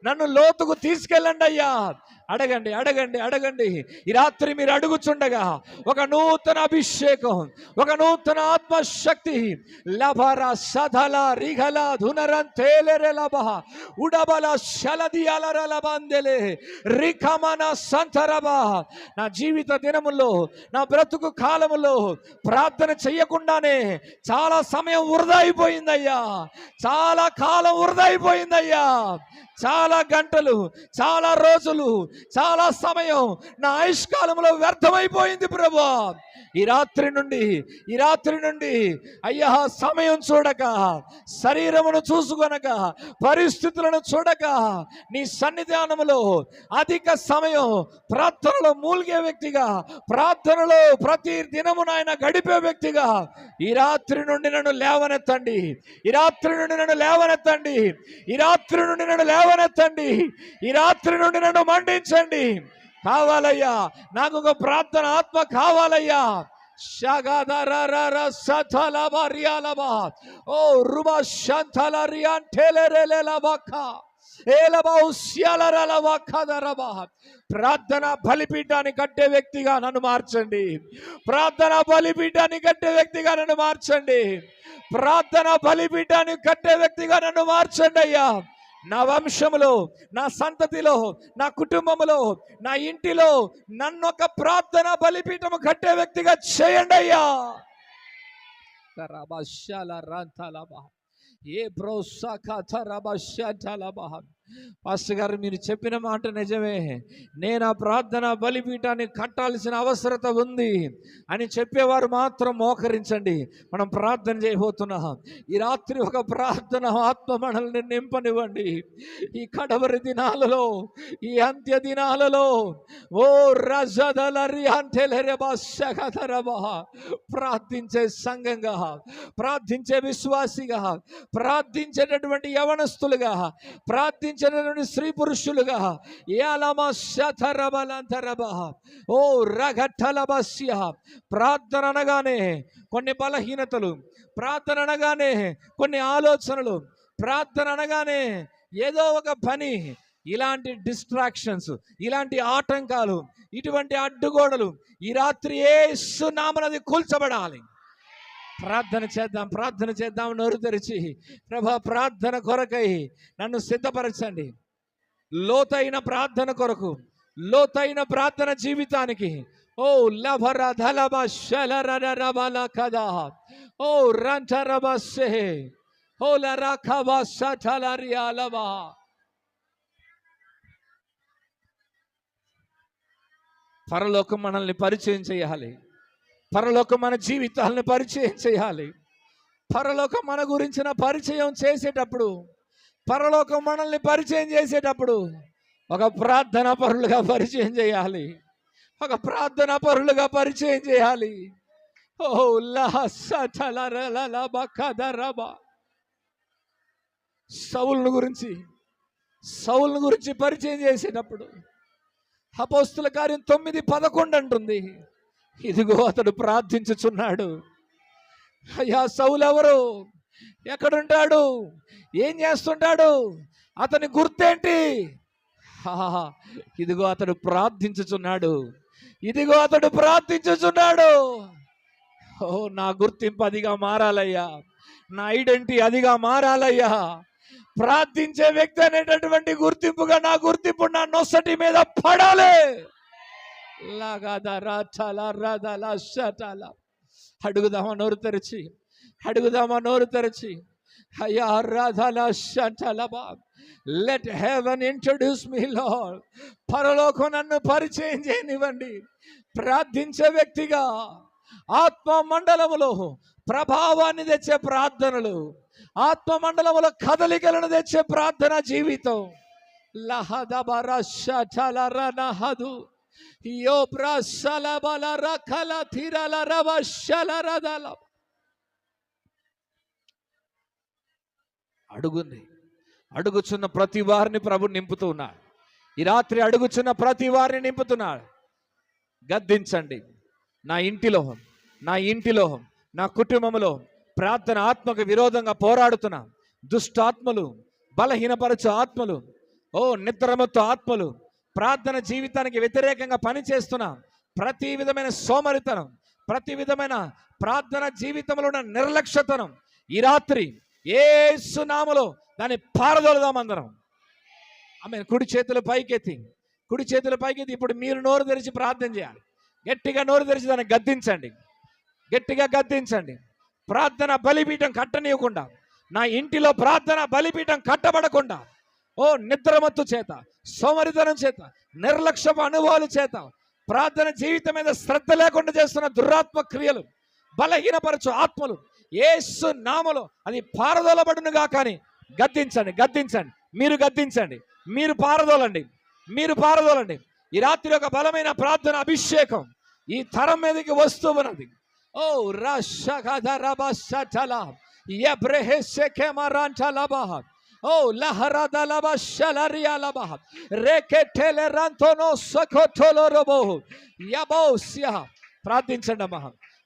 నన్ను లోతుకు తీసుకెళ్ళండి అయ్యా. అడగండి, అడగండి, అడగండి. ఈ రాత్రి మీరు అడుగుచుండగా ఒక నూతన అభిషేకం, ఒక నూతన ఆత్మశక్తి లభర సధల రిఘల ధునరం తేలెరె లభ ఉడబల శలదియలర లబందెలే రిఖమన సంతరబ. నా జీవిత దినములో, నా బ్రతుకు కాలములో ప్రార్థన చెయ్యకుండానే చాలా సమయం వృధా అయిపోయిందయ్యా, చాలా కాలం వృధా అయిపోయిందయ్యా. చాలా గంటలు, చాలా రోజులు, చాలా సమయం నా ఆయుష్కాలంలో వ్యర్థమైపోయింది ప్రభువా. ఈ రాత్రి నుండి అయ్యా సమయం చూడక, శరీరమును చూసుకొనక, పరిస్థితులను చూడక నీ సన్నిధానములో అధిక సమయం ప్రార్థనలో మూలిగే వ్యక్తిగా, ప్రార్థనలో ప్రతి దినము నాయన గడిపే వ్యక్తిగా ఈ రాత్రి నుండి నన్ను లేవనెత్తండి. ఈ రాత్రి నుండి నన్ను లేవనెత్తండి. ఈ రాత్రి నుండి నన్ను లేవనెత్తండి. ఈ రాత్రి నుండి నన్ను మండించండి. కావాలయ్యా, నాకు ఒక ప్రార్థన ఆత్మ కావాలయ్యా. ఓ రుబా శాంతల రియాన్ టెలెరెలెలవక ప్రార్థన బలిపీఠాన్ని కట్టే వ్యక్తిగా నన్ను మార్చండి. ప్రార్థన బలిపీఠాన్ని కట్టే వ్యక్తిగా నన్ను మార్చండి. ప్రార్థన బలిపీఠాన్ని కట్టే వ్యక్తిగా నన్ను మార్చండి అయ్యా. నా వంశములో, నా సంతతిలో, నా కుటుంబములో, నా ఇంటిలో నన్ను ఒక ప్రార్థన బలిపీఠము కట్టే వ్యక్తిగా చేయండి అయ్యా. ఏ పాస్టర్ గారు, మీరు చెప్పిన మాట నిజమే. నేను ఆ ప్రార్థన బలిపీఠాన్ని కట్టాల్సిన అవసరత ఉంది అని చెప్పేవారు మాత్రం మోకరించండి. మనం ప్రార్థన చేయబోతున్నాం. ఈ రాత్రి ఒక ప్రార్థన ఆత్మ మనల్ని నింపనివ్వండి. ఈ కడవరి దినాలలో, ఈ అంత్య దినాలలో ఓ ప్రార్థించే సంఘంగా, ప్రార్థించే విశ్వాసిగా, ప్రార్థించేటటువంటి యవనస్తులుగా, ప్రార్థించేటటువంటి స్త్రీ పురుషులుగా ఓ రగట్టలబస్య. ప్రార్థన అనగానే కొన్ని బలహీనతలు, ప్రార్థన అనగానే కొన్ని ఆలోచనలు, ప్రార్థన అనగానే ఏదో ఒక పని, ఇలాంటి డిస్ట్రాక్షన్స్, ఇలాంటి ఆటంకాలు, ఇటువంటి అడ్డుగోడలు ఈ రాత్రి యేసు నామమున కూల్చబడాలి. ప్రార్థన చేద్దాం, ప్రార్థన చేద్దాం. నోరు తెరిచి, ప్రభా ప్రార్థన కొరకై నన్ను సిద్ధపరచండి. లోతైన ప్రార్థన కొరకు, లోతైన ప్రార్థన జీవితానికి. ఓ లభర ధలబ శలరరబల కదా ఓ రంటరబసే ఓ లరఖబ సటలరియాలబా. పరలోకం మనల్ని పరిచయం చేయాలి. పరలోకం మన జీవితాలను పరిచయం చేయాలి. పరలోకం మన గురించిన పరిచయం చేసేటప్పుడు, పరలోకం మనల్ని పరిచయం చేసేటప్పుడు ఒక ప్రార్థనా పరులుగా పరిచయం చేయాలి. ఒక ప్రార్థనా పరులుగా పరిచయం చేయాలి. ఓ సౌలును గురించి పరిచయం చేసేటప్పుడు అపోస్తుల కార్యం 9:11 అంటుంది, ఇదిగో అతడు ప్రార్థించుచున్నాడు. అయ్యా, సౌలు ఎవరు? ఎక్కడుంటాడు? ఏం చేస్తుంటాడు? అతని గుర్తేంటి? ఇదిగో అతడు ప్రార్థించుచున్నాడు. ఇదిగో అతడు ప్రార్థించుచున్నాడు. ఓ, నా గుర్తింపు అదిగా మారాలయ్యా. నా ఐడెంటిటీ అదిగా మారాలయ్యా. ప్రార్థించే వ్యక్తి అనేటటువంటి గుర్తింపుగా నా గుర్తింపు నా నొసటి మీద పడాలి. అడుగుదామా నోరు తెరిచి, అడుగుదామా నోరు తెరిచి. అయ్యా రాధల శటలబా, let heaven introduce me Lord. పరలోకం నన్ను పరిచయం చేయనివ్వండి. ప్రార్థించే వ్యక్తిగా, ఆత్మ మండలములో ప్రభావాన్ని తెచ్చే ప్రార్థనలు, ఆత్మ మండలములో కదలికలను తెచ్చే ప్రార్థన జీవితం. లహదబర శటలరనహదు యో బ్రసలబల రకల తిరల రవశలరదల. అడుగుచున్న ప్రతి వారిని ప్రభు నింపుతూ ఉన్నాడు. ఈ రాత్రి అడుగుచున్న ప్రతి వారిని నింపుతున్నాడు. గద్దించండి. నా ఇంటిలో నా కుటుంబంలో ప్రార్థన ఆత్మకు విరోధంగా పోరాడుతున్న దుష్టాత్మలు, బలహీనపరచు ఆత్మలు, ఓ నిద్రమత్తు ఆత్మలు, ప్రార్థన జీవితానికి వ్యతిరేకంగా పనిచేస్తున్న ప్రతి విధమైన సోమరితనం, ప్రతి విధమైన ప్రార్థన జీవితంలో ఉన్న నిర్లక్ష్యతనం ఈ రాత్రి యేసు నామములో దాన్ని పారదోలుదాం అందరం. ఆమె కుడి చేతులు పైకెత్తి ఇప్పుడు మీరు నోరు తెరిచి ప్రార్థన చేయాలి. గట్టిగా నోరు తెరిచి దాన్ని గద్దించండి, గట్టిగా గద్దించండి. ప్రార్థన బలిపీఠం కట్టనీయకుండా, నా ఇంటిలో ప్రార్థన బలిపీఠం కట్టబడకుండా, నిద్రమత్తు చేత, సోమరితనం చేత, నిర్లక్ష్యపు అనుభవాల చేత, ప్రార్థన జీవితం మీద శ్రద్ధ లేకుండా చేస్తున్న దురాత్మ క్రియలు, బలహీనపరచు ఆత్మలు యేసు నామములో అది పారదోలబడునుగా. కానీ గద్దించండి, మీరు గద్దించండి, మీరు పారదోలండి. ఈ రాత్రి ఒక బలమైన ప్రార్థన అభిషేకం ఈ తరం మీదకి వస్తూ ఉన్నది. ప్రార్థించండి అమ్మా.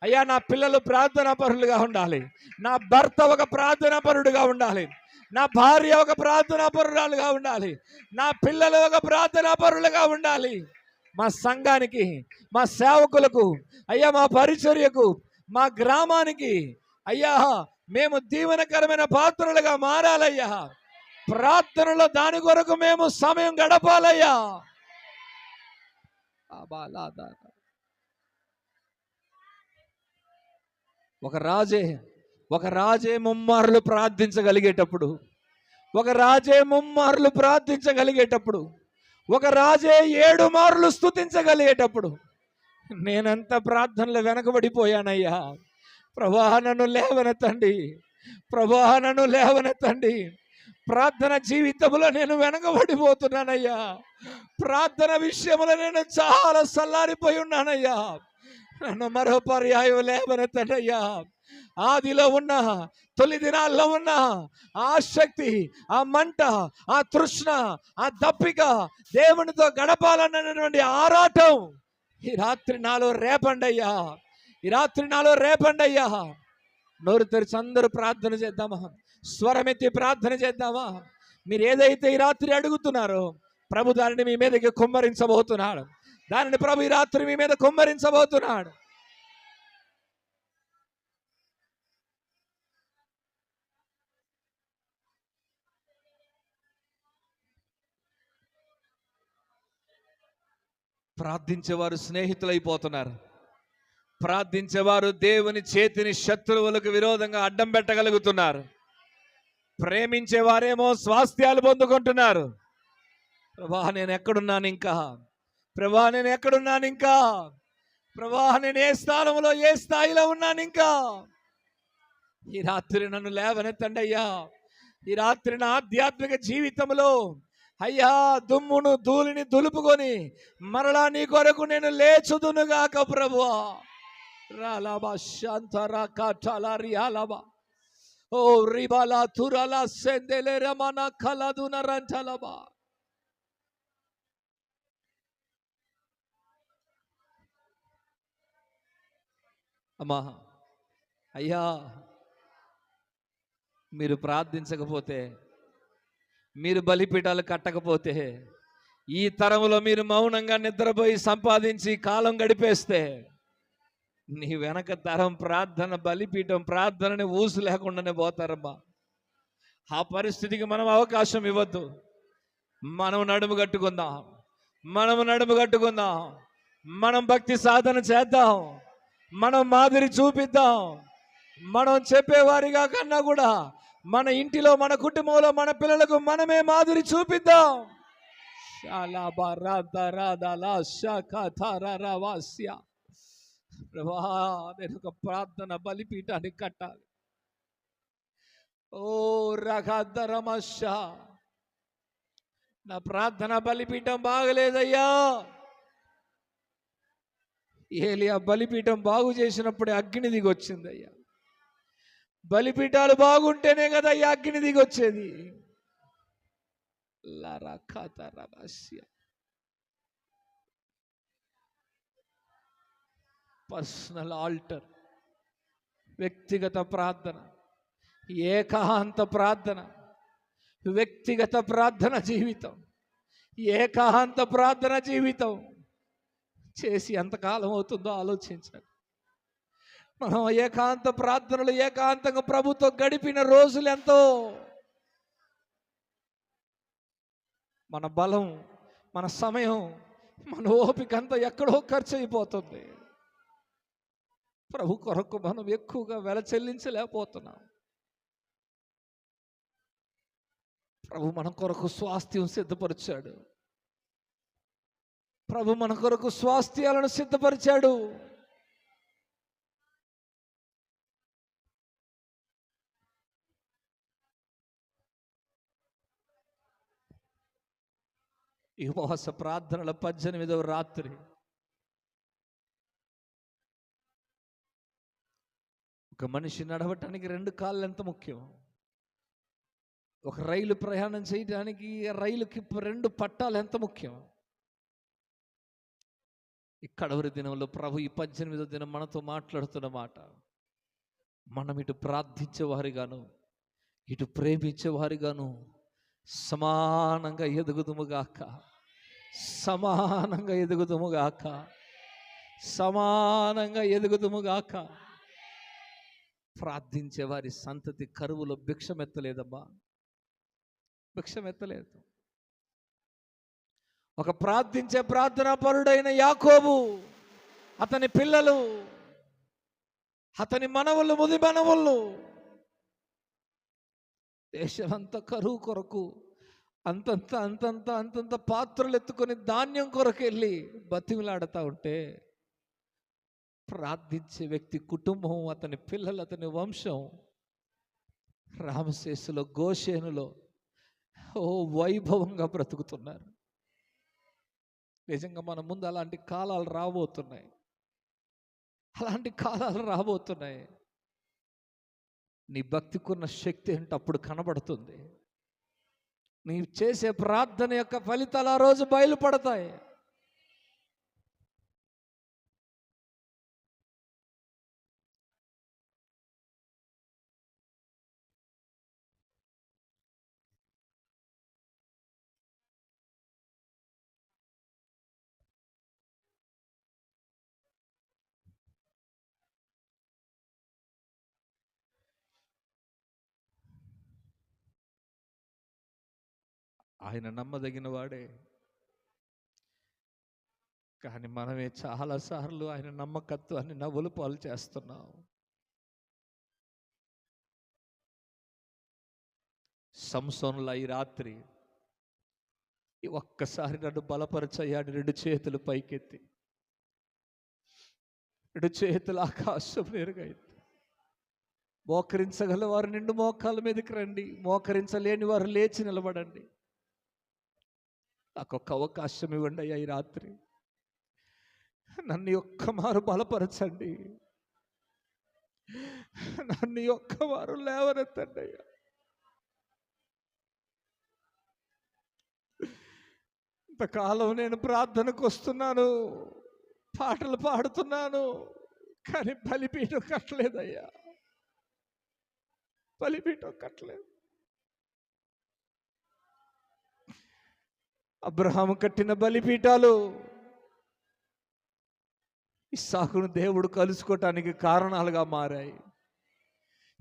అయ్యా, నా పిల్లలు ప్రార్థనా పరులుగా ఉండాలి, నా భర్త ఒక ప్రార్థనా పరుడుగా ఉండాలి, నా భార్య ఒక ప్రార్థనా పరురాలుగా ఉండాలి, నా పిల్లలు ఒక ప్రార్థనా పరులుగా ఉండాలి. మా సంఘానికి, మా సేవకులకు, అయ్యా మా పరిచర్యకు, మా గ్రామానికి అయ్యా మేము దీవెనకరమైన పాత్రలుగా మారాలయ్యా. ప్రార్థనలో దాని కొరకు మేము సమయం గడపాలయ్యా. ఒక రాజే ముమ్మార్లు ప్రార్థించగలిగేటప్పుడు, ఒక రాజే 7 మార్లు స్తుతించగలిగేటప్పుడు నేనంత ప్రార్థనలు వెనకబడిపోయానయ్యా. ప్రభువా నన్ను లేవనెత్తండి. ప్రార్థన జీవితంలో నేను వెనకబడిపోతున్నానయ్యా. ప్రార్థన విషయంలో నేను చాలా సల్లారిపోయి ఉన్నానయ్యా. నన్ను మరో పర్యాయం లేవనెత్తండి అయ్యా. ఆదిలో ఉన్న, తొలి దినాల్లో ఉన్న ఆ శక్తి, ఆ మంట, ఆ తృష్ణ, ఆ దప్పిక, దేవునితో గడపాలన్నటువంటి ఆరాటం ఈ రాత్రి నాలో రేపండి అయ్యా. నోరు తెరిచి అందరూ ప్రార్థన చేద్దామా? స్వరమెత్తి ప్రార్థన చేద్దామా? మీరు ఏదైతే ఈ రాత్రి అడుగుతున్నారో ప్రభు దానిని మీ మీదకి కుమ్మరించబోతున్నాడు. ప్రభు ఈ రాత్రి మీ మీద కుమ్మరించబోతున్నాడు. ప్రార్థించేవారు స్నేహితులైపోతున్నారు. ప్రార్థించేవారు దేవుని చేతిని శత్రువులకు విరోధంగా అడ్డం పెట్టగలుగుతున్నారు. ప్రేమించేవారేమో స్వాస్థ్యాలు పొందుకుంటున్నారు. ప్రభా నేను ఎక్కడున్నాను ఇంకా? ప్రభా నేను ఏ స్థానంలో, ఏ స్థాయిలో ఉన్నాను ఇంకా? ఈ రాత్రి నన్ను లేవనెత్తండి అయ్యా. ఈ రాత్రి నా ఆధ్యాత్మిక జీవితంలో అయ్యా దుమ్మును ధూళిని దులుపుకొని మరలా నీ కొరకు నేను లేచుదునుగాక ప్రభువా. రాలాబా శాంతరా కాటాలా రియాలబా ఓ రిబాలా తురాలా సెందెలే రమనా కలదున రంటలబా. అమ్మా అయ్యా, మీరు ప్రార్థించకపోతే, మీరు బలిపీఠాలు కట్టకపోతే, ఈ తరంలో మీరు మౌనంగా నిద్రపోయి సంపాదించి కాలం గడిపేస్తే, నీ వెనక తరం ప్రార్థన, బలిపీఠం ప్రార్థనని ఊసు లేకుండానే పోతారమ్మా. ఆ పరిస్థితికి మనం అవకాశం ఇవ్వద్దు. మనం నడుము కట్టుకుందాం, మనం భక్తి సాధన చేద్దాం, మనం మాదిరి చూపిద్దాం. మనం చెప్పేవారిగా కన్నా కూడా మన ఇంటిలో, మన కుటుంబంలో, మన పిల్లలకు మనమే మాదిరి చూపిద్దాం. నేను ఒక ప్రార్థన బలిపీఠాన్ని కట్టాలి. ఓ రఘరమశ, నా ప్రార్థన బలిపీఠం బాగలేదయ్యా. ఏలియా బలిపీఠం బాగు చేసినప్పుడే అగ్ని దిగి వచ్చిందయ్యా. బలిపీఠాలు బాగుంటేనే కదా ఈ అగ్ని దిగి వచ్చేది. పర్సనల్ ఆల్టర్, వ్యక్తిగత ప్రార్థన, ఏకాంత ప్రార్థన, వ్యక్తిగత ప్రార్థన జీవితం ఏకాంత ప్రార్థన జీవితం చేసి ఎంతకాలం అవుతుందో ఆలోచించండి. మనం ఏకాంత ప్రార్థనలు ఏకాంతంగా ప్రభుతో గడిపిన రోజులు ఎంతో. మన బలం, మన సమయం, మన ఓపిక అంతా ఎక్కడో ఖర్చు అయిపోతుంది. ప్రభు కొరకు మనం ఎక్కువగా వెల చెల్లించలేకపోతున్నాం. ప్రభు మన కొరకు స్వాస్థ్యం సిద్ధపరిచాడు. ప్రభు మన కొరకు స్వాస్థ్యాలను సిద్ధపరిచాడు. ఈ ఉపవాస ప్రార్థనల 18వ రాత్రి ఒక మనిషి నడవటానికి 2 కాళ్ళు ఎంత ముఖ్యం. ఒక రైలు ప్రయాణం చేయడానికి రైలుకి 2 పట్టాలు ఎంత ముఖ్యం. ఈ కడవరి దినంలో ప్రభు ఈ 18వ దినం మనతో మాట్లాడుతున్న మాట, మనం ఇటు ప్రార్థించేవారిగాను ఇటు ప్రేమించేవారిగాను సమానంగా ఎదుగుదుముగాక, సమానంగా ఎదుగుదుముగాక, సమానంగా ఎదుగుదుముగాక. ప్రార్థించే వారి సంతతి కరువులో భిక్షమెత్తలేదమ్మా, భిక్షమెత్తలేదు. ఒక ప్రార్థించే ప్రార్థనా పరుడైన యాకోబు, అతని పిల్లలు, అతని మనవళ్ళు, ముది మనవళ్ళు దేశమంతా కరువు కొరకు అంతంత పాత్రలు ఎత్తుకొని ధాన్యం కొరకు వెళ్ళి బతిమిలాడుతూ ఉంటే ప్రార్థించే వ్యక్తి కుటుంబం, అతని పిల్లలు, అతని వంశం రామశేషులో, గోషేనులో వైభవంగా బ్రతుకుతున్నారు. నిజంగా మన ముందు అలాంటి కాలాలు రాబోతున్నాయి, అలాంటి కాలాలు రాబోతున్నాయి. నీ భక్తికున్న శక్తి ఏంటో అప్పుడు కనబడుతుంది. నీ చేసే ప్రార్థన యొక్క ఫలితాలు ఆ రోజు బయలుపడతాయి. ఆయన నమ్మదగిన వాడే, కానీ మనమే చాలాసార్లు ఆయన నమ్మకత్వాన్ని నవ్వులు పాలు చేస్తున్నాం. సంసోనులా ఈ రాత్రి ఒక్కసారి నన్ను బలపరచయ్యాడు. 2 చేతులు పైకెత్తి, 2 చేతులు ఆకాశం నేరుగా ఎత్తి, మోకరించగల వారు నిండు మోకాల మీదకి రండి, మోకరించలేని వారు లేచి నిలబడండి. నాకు ఒక అవకాశం ఇవ్వండి అయ్యా. ఈ రాత్రి నన్ను ఒక్కమారు బలపరచండి, నన్ను ఒక్కమారు లేవనెత్తండి అయ్యా. ఇంతకాలం నేను ప్రార్థనకు వస్తున్నాను, పాటలు పాడుతున్నాను, కానీ బలిపీఠం కట్టలేదయ్యా, బలిపీఠం కట్టలేదు. అబ్రహాము కట్టిన బలిపీఠాలు ఇస్సాకును దేవుడు కలుసుకోవటానికి కారణాలుగా మారాయి.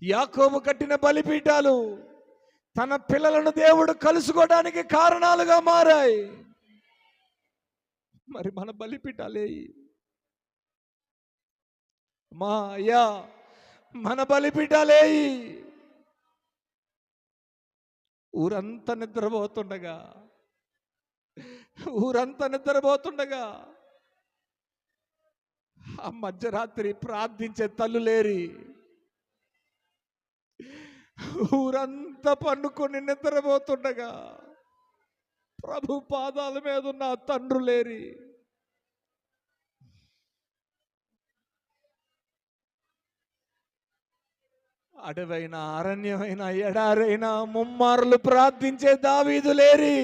యాకోబు కట్టిన బలిపీఠాలు తన పిల్లలను దేవుడు కలుసుకోవడానికి కారణాలుగా మారాయి. మరి మన బలిపీఠాలే మా అయ్యా, మన బలిపీఠాలే. ఊరంతా నిద్రపోతుండగా ఆ మధ్యరాత్రి ప్రార్థించే తల్లులేరి, ఊరంతా పండుకొని నిద్రపోతుండగా ప్రభు పాదాల మీద ఉన్న తండ్రులేరి, అడవైన, అరణ్యమైన, ఎడారైన ముమ్మారులు ప్రార్థించే దావీదులేరి,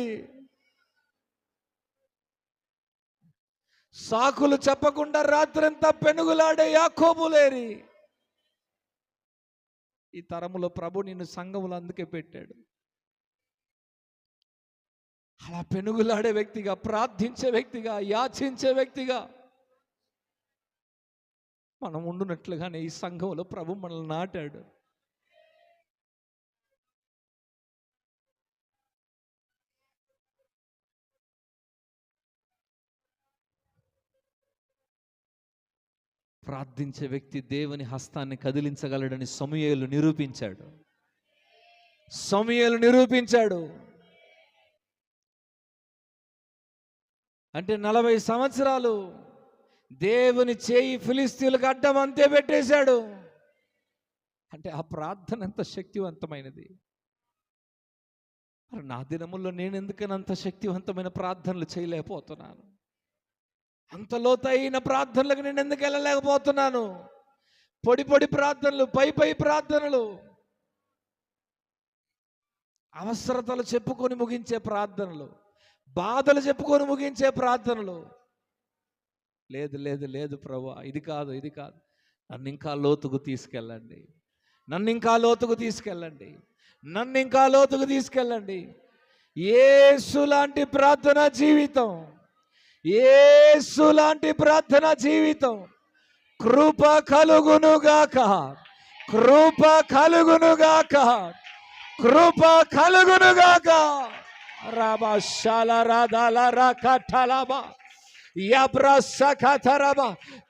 సాకులు చెప్పకుండా రాత్రంతా పెనుగులాడే యాకోబులేరి. ఈ తరములో ప్రభు నిన్ను సంఘములో అందుకే పెట్టాడు. అలా పెనుగులాడే వ్యక్తిగా, ప్రార్థించే వ్యక్తిగా, యాచించే వ్యక్తిగా మనం ఉండునట్లుగానే ఈ సంఘంలో ప్రభు మనల్ని నాటాడు. ప్రార్థించే వ్యక్తి దేవుని హస్తాన్ని కదిలించగలడని సమూయేలు నిరూపించాడు. అంటే 40 సంవత్సరాలు దేవుని చేయి ఫిలిస్తీయులకు అడ్డం అంతే పెట్టేశాడు. అంటే ఆ ప్రార్థన ఎంత శక్తివంతమైనది. మరి నా దినముల్లో నేను ఎందుకని అంత శక్తివంతమైన ప్రార్థనలు చేయలేకపోతున్నాను? అంత లోతైన ప్రార్థనలకు నేను ఎందుకు వెళ్ళలేకపోతున్నాను? పొడి ప్రార్థనలు, పై ప్రార్థనలు, అవసరతలు చెప్పుకొని ముగించే ప్రార్థనలు, బాధలు చెప్పుకొని ముగించే ప్రార్థనలు. లేదు లేదు లేదు ప్రభువా, ఇది కాదు. నన్ను ఇంకా లోతుకు తీసుకెళ్ళండి. యేసు లాంటి ప్రార్థన జీవితం కృప కలుగునుగాక.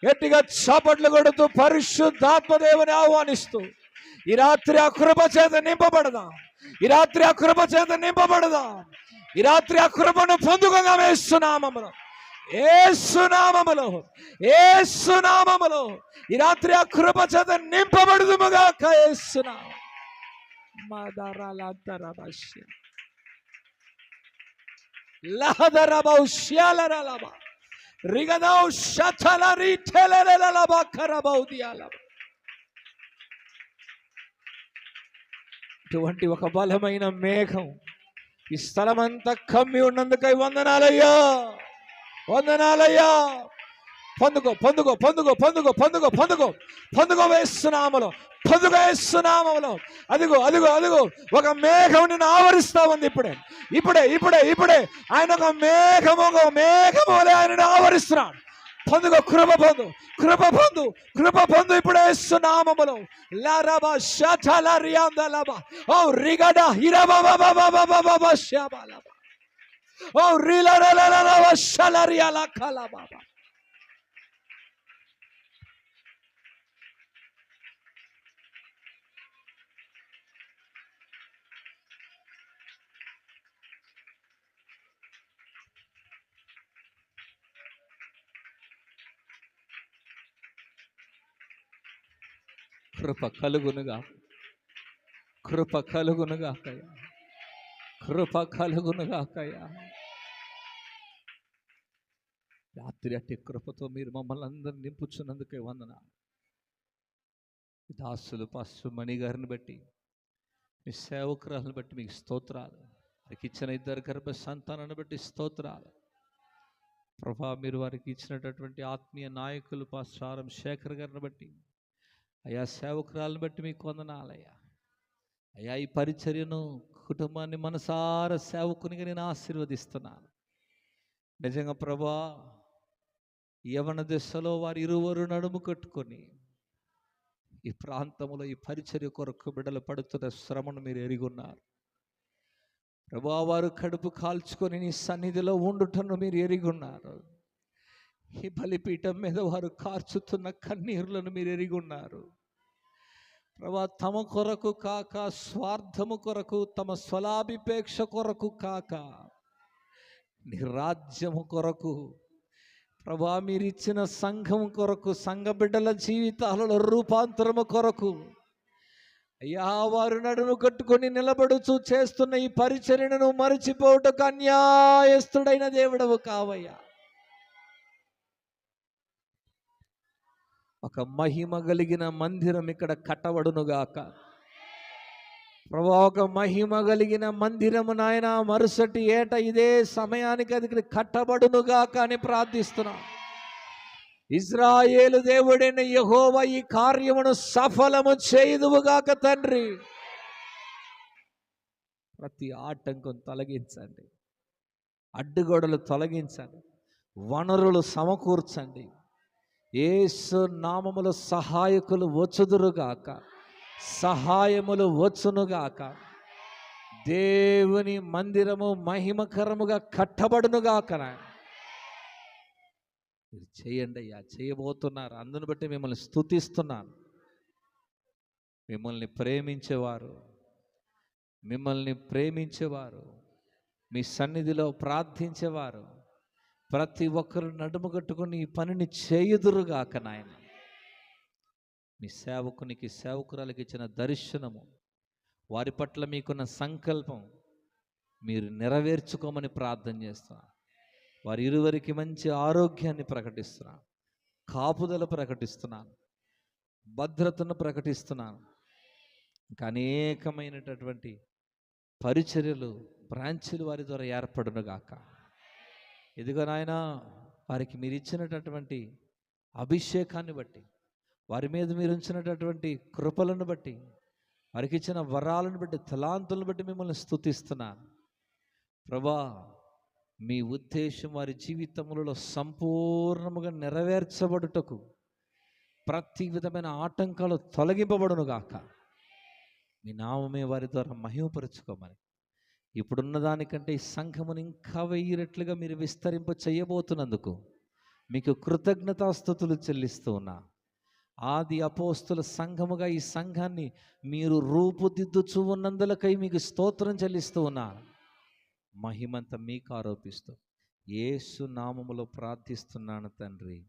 గట్టిగా చప్పట్లు కొడుతూ పరిశుద్ధాత్మ దేవుని ఆహ్వానిస్తూ ఈ రాత్రి ఆ కృప చేత నింపబడదాం. ఈ రాత్రి ఆ కృపను పొందుకోగా యేసునామములో ఈ రాత్రి ఆ కృప చేత నింపబడుదుముగాక. ఇటువంటి ఒక బలమైన మేఘం ఈ స్థలమంతా కమ్మి ఉన్నందుకై వందనాలయ్యా. పొందుకో వేస్తున్నామలో. అదిగో ఒక మేఘం నిన్ను ఆవరిస్తా ఉంది. ఇప్పుడే ఆయన ఒక మేఘములే ఆయన ఆవరిస్తున్నాడు. పొందుకో, కృప పొందు ఇప్పుడే వేస్తున్నామలో. లారబా షాఠల రియాందలబా ఓ రిగడా హిరబబబబబబబ షాబలబా ఓ రిలలలలల షలరియల కలబబా. కృప కలుగునుగా. రాత్రి అట్టి కృపతో మీరు మమ్మల్ని అందరిని నింపుచున్నందుకే వందనాలు. దాసులు పాస్టర్ మణి గారిని బట్టి, మీ సేవకురాలను బట్టి మీకు స్తోత్రాలు. వారికి ఇచ్చిన 2 గర్భ సంతానాన్ని బట్టి స్తోత్రాలు ప్రభా. మీరు వారికి ఇచ్చినటువంటి ఆత్మీయ నాయకులు పాస్టర్ ఆర్.ఎం. శేఖర్ గారిని బట్టి, అయ్యా సేవకురాలను బట్టి మీకు వందనాలయ్యా. అయ్యా ఈ పరిచర్యను, కుటుంబాన్ని మనసారా సేవకునిగా నేను ఆశీర్వదిస్తున్నాను. నిజంగా ప్రభా, యవన దశలో వారు ఇరువురు నడుము కట్టుకొని ఈ ప్రాంతంలో ఈ పరిచర్య కొరకు బిడ్డలు పడుతున్న శ్రమను మీరు ఎరిగొన్నారు ప్రభా. వారు కడుపు కాల్చుకొని నీ సన్నిధిలో ఉండుటను మీరు ఎరిగొన్నారు. ఈ బలిపీఠం మీద వారు కార్చుతున్న కన్నీరులను మీరు ఎరిగొన్నారు ప్రభా. తమ కొరకు కాక, స్వార్థము కొరకు, తమ స్వలాభిపేక్ష కొరకు కాక, నీ రాజ్యము కొరకు ప్రభా, మీరిచ్చిన సంఘం కొరకు, సంఘ బిడ్డల జీవితాలలో రూపాంతరము కొరకు అయ్యా వారు నడుము కట్టుకొని నిలబడుచు చేస్తున్న ఈ పరిచర్యను మరిచిపోవుటకు అన్యాయస్తుడైన దేవుడవు కావయ్యా. ఒక మహిమ కలిగిన మందిరం ఇక్కడ కట్టబడునుగాక ప్రభా. ఒక మహిమ కలిగిన మందిరము నాయన మరుసటి ఏట ఇదే సమయానికి అది కట్టబడునుగాక అని ప్రార్థిస్తున్నాం. ఇజ్రాయేలు దేవుడైన యెహోవా ఈ కార్యమును సఫలము చేయుదువుగాక తండ్రి. ప్రతి ఆటంకం తొలగించండి. అడ్డుగోడలు తొలగించండి, వనరులు సమకూర్చండి. యేసు నామములో సహాయకులు వచ్చుదురుగాక, సహాయములు వచ్చునుగాక. దేవుని మందిరము మహిమకరముగా కట్టబడునుగాక. మీరు చేయండి అయ్యా, చేయబోతున్నారు. అందును బట్టి మిమ్మల్ని స్తుతిస్తున్నాను. మిమ్మల్ని ప్రేమించేవారు, మీ సన్నిధిలో ప్రార్థించేవారు ప్రతి ఒక్కరు నడుము కట్టుకుని ఈ పనిని చేయుదురుగాక నాయన. మీ సేవకునికి, సేవకురాలికి ఇచ్చిన దర్శనము, వారి పట్ల మీకున్న సంకల్పం మీరు నెరవేర్చుకోమని ప్రార్థన చేస్తున్నాను. వారి ఇరువురికి మంచి ఆరోగ్యాన్ని ప్రకటిస్తున్నాను, కాపుదల ప్రకటిస్తున్నాను, భద్రతను ప్రకటిస్తున్నాను. ఇంకా అనేకమైనటువంటి పరిచర్యలు, బ్రాంచీలు వారి ద్వారా ఏర్పడునుగాక. ఇదిగో నాయన, వారికి మీరు ఇచ్చినటువంటి అభిషేకాన్ని బట్టి, వారి మీద మీరు ఉంచినటువంటి కృపలను బట్టి, వారికి ఇచ్చిన వరాలను బట్టి, తలాంతులను బట్టి మిమ్మల్ని స్తుతిస్తున్నాను. ప్రభా, మీ ఉద్దేశం వారి జీవితములలో సంపూర్ణముగా నెరవేర్చబడుటకు ప్రతి విధమైన ఆటంకాలు తొలగింపబడునుగాక. మీ నామమే వారి ద్వారా మహిమపరుచుకోమని, ఇప్పుడున్న దానికంటే ఈ సంఘమును ఇంకా 1000 రెట్లుగా మీరు విస్తరింప చేయబోతున్నందుకు మీకు కృతజ్ఞతాస్తుతులు చెల్లిస్తూ ఉన్నా. ఆది అపోస్తుల సంఘముగా ఈ సంఘాన్ని మీరు రూపుదిద్దుచూ ఉన్నందులకై మీకు స్తోత్రం చెల్లిస్తూ ఉన్నా. మహిమంతా మీకు ఆరోపిస్తూ యేసు నామములో ప్రార్థిస్తున్నాను తండ్రి.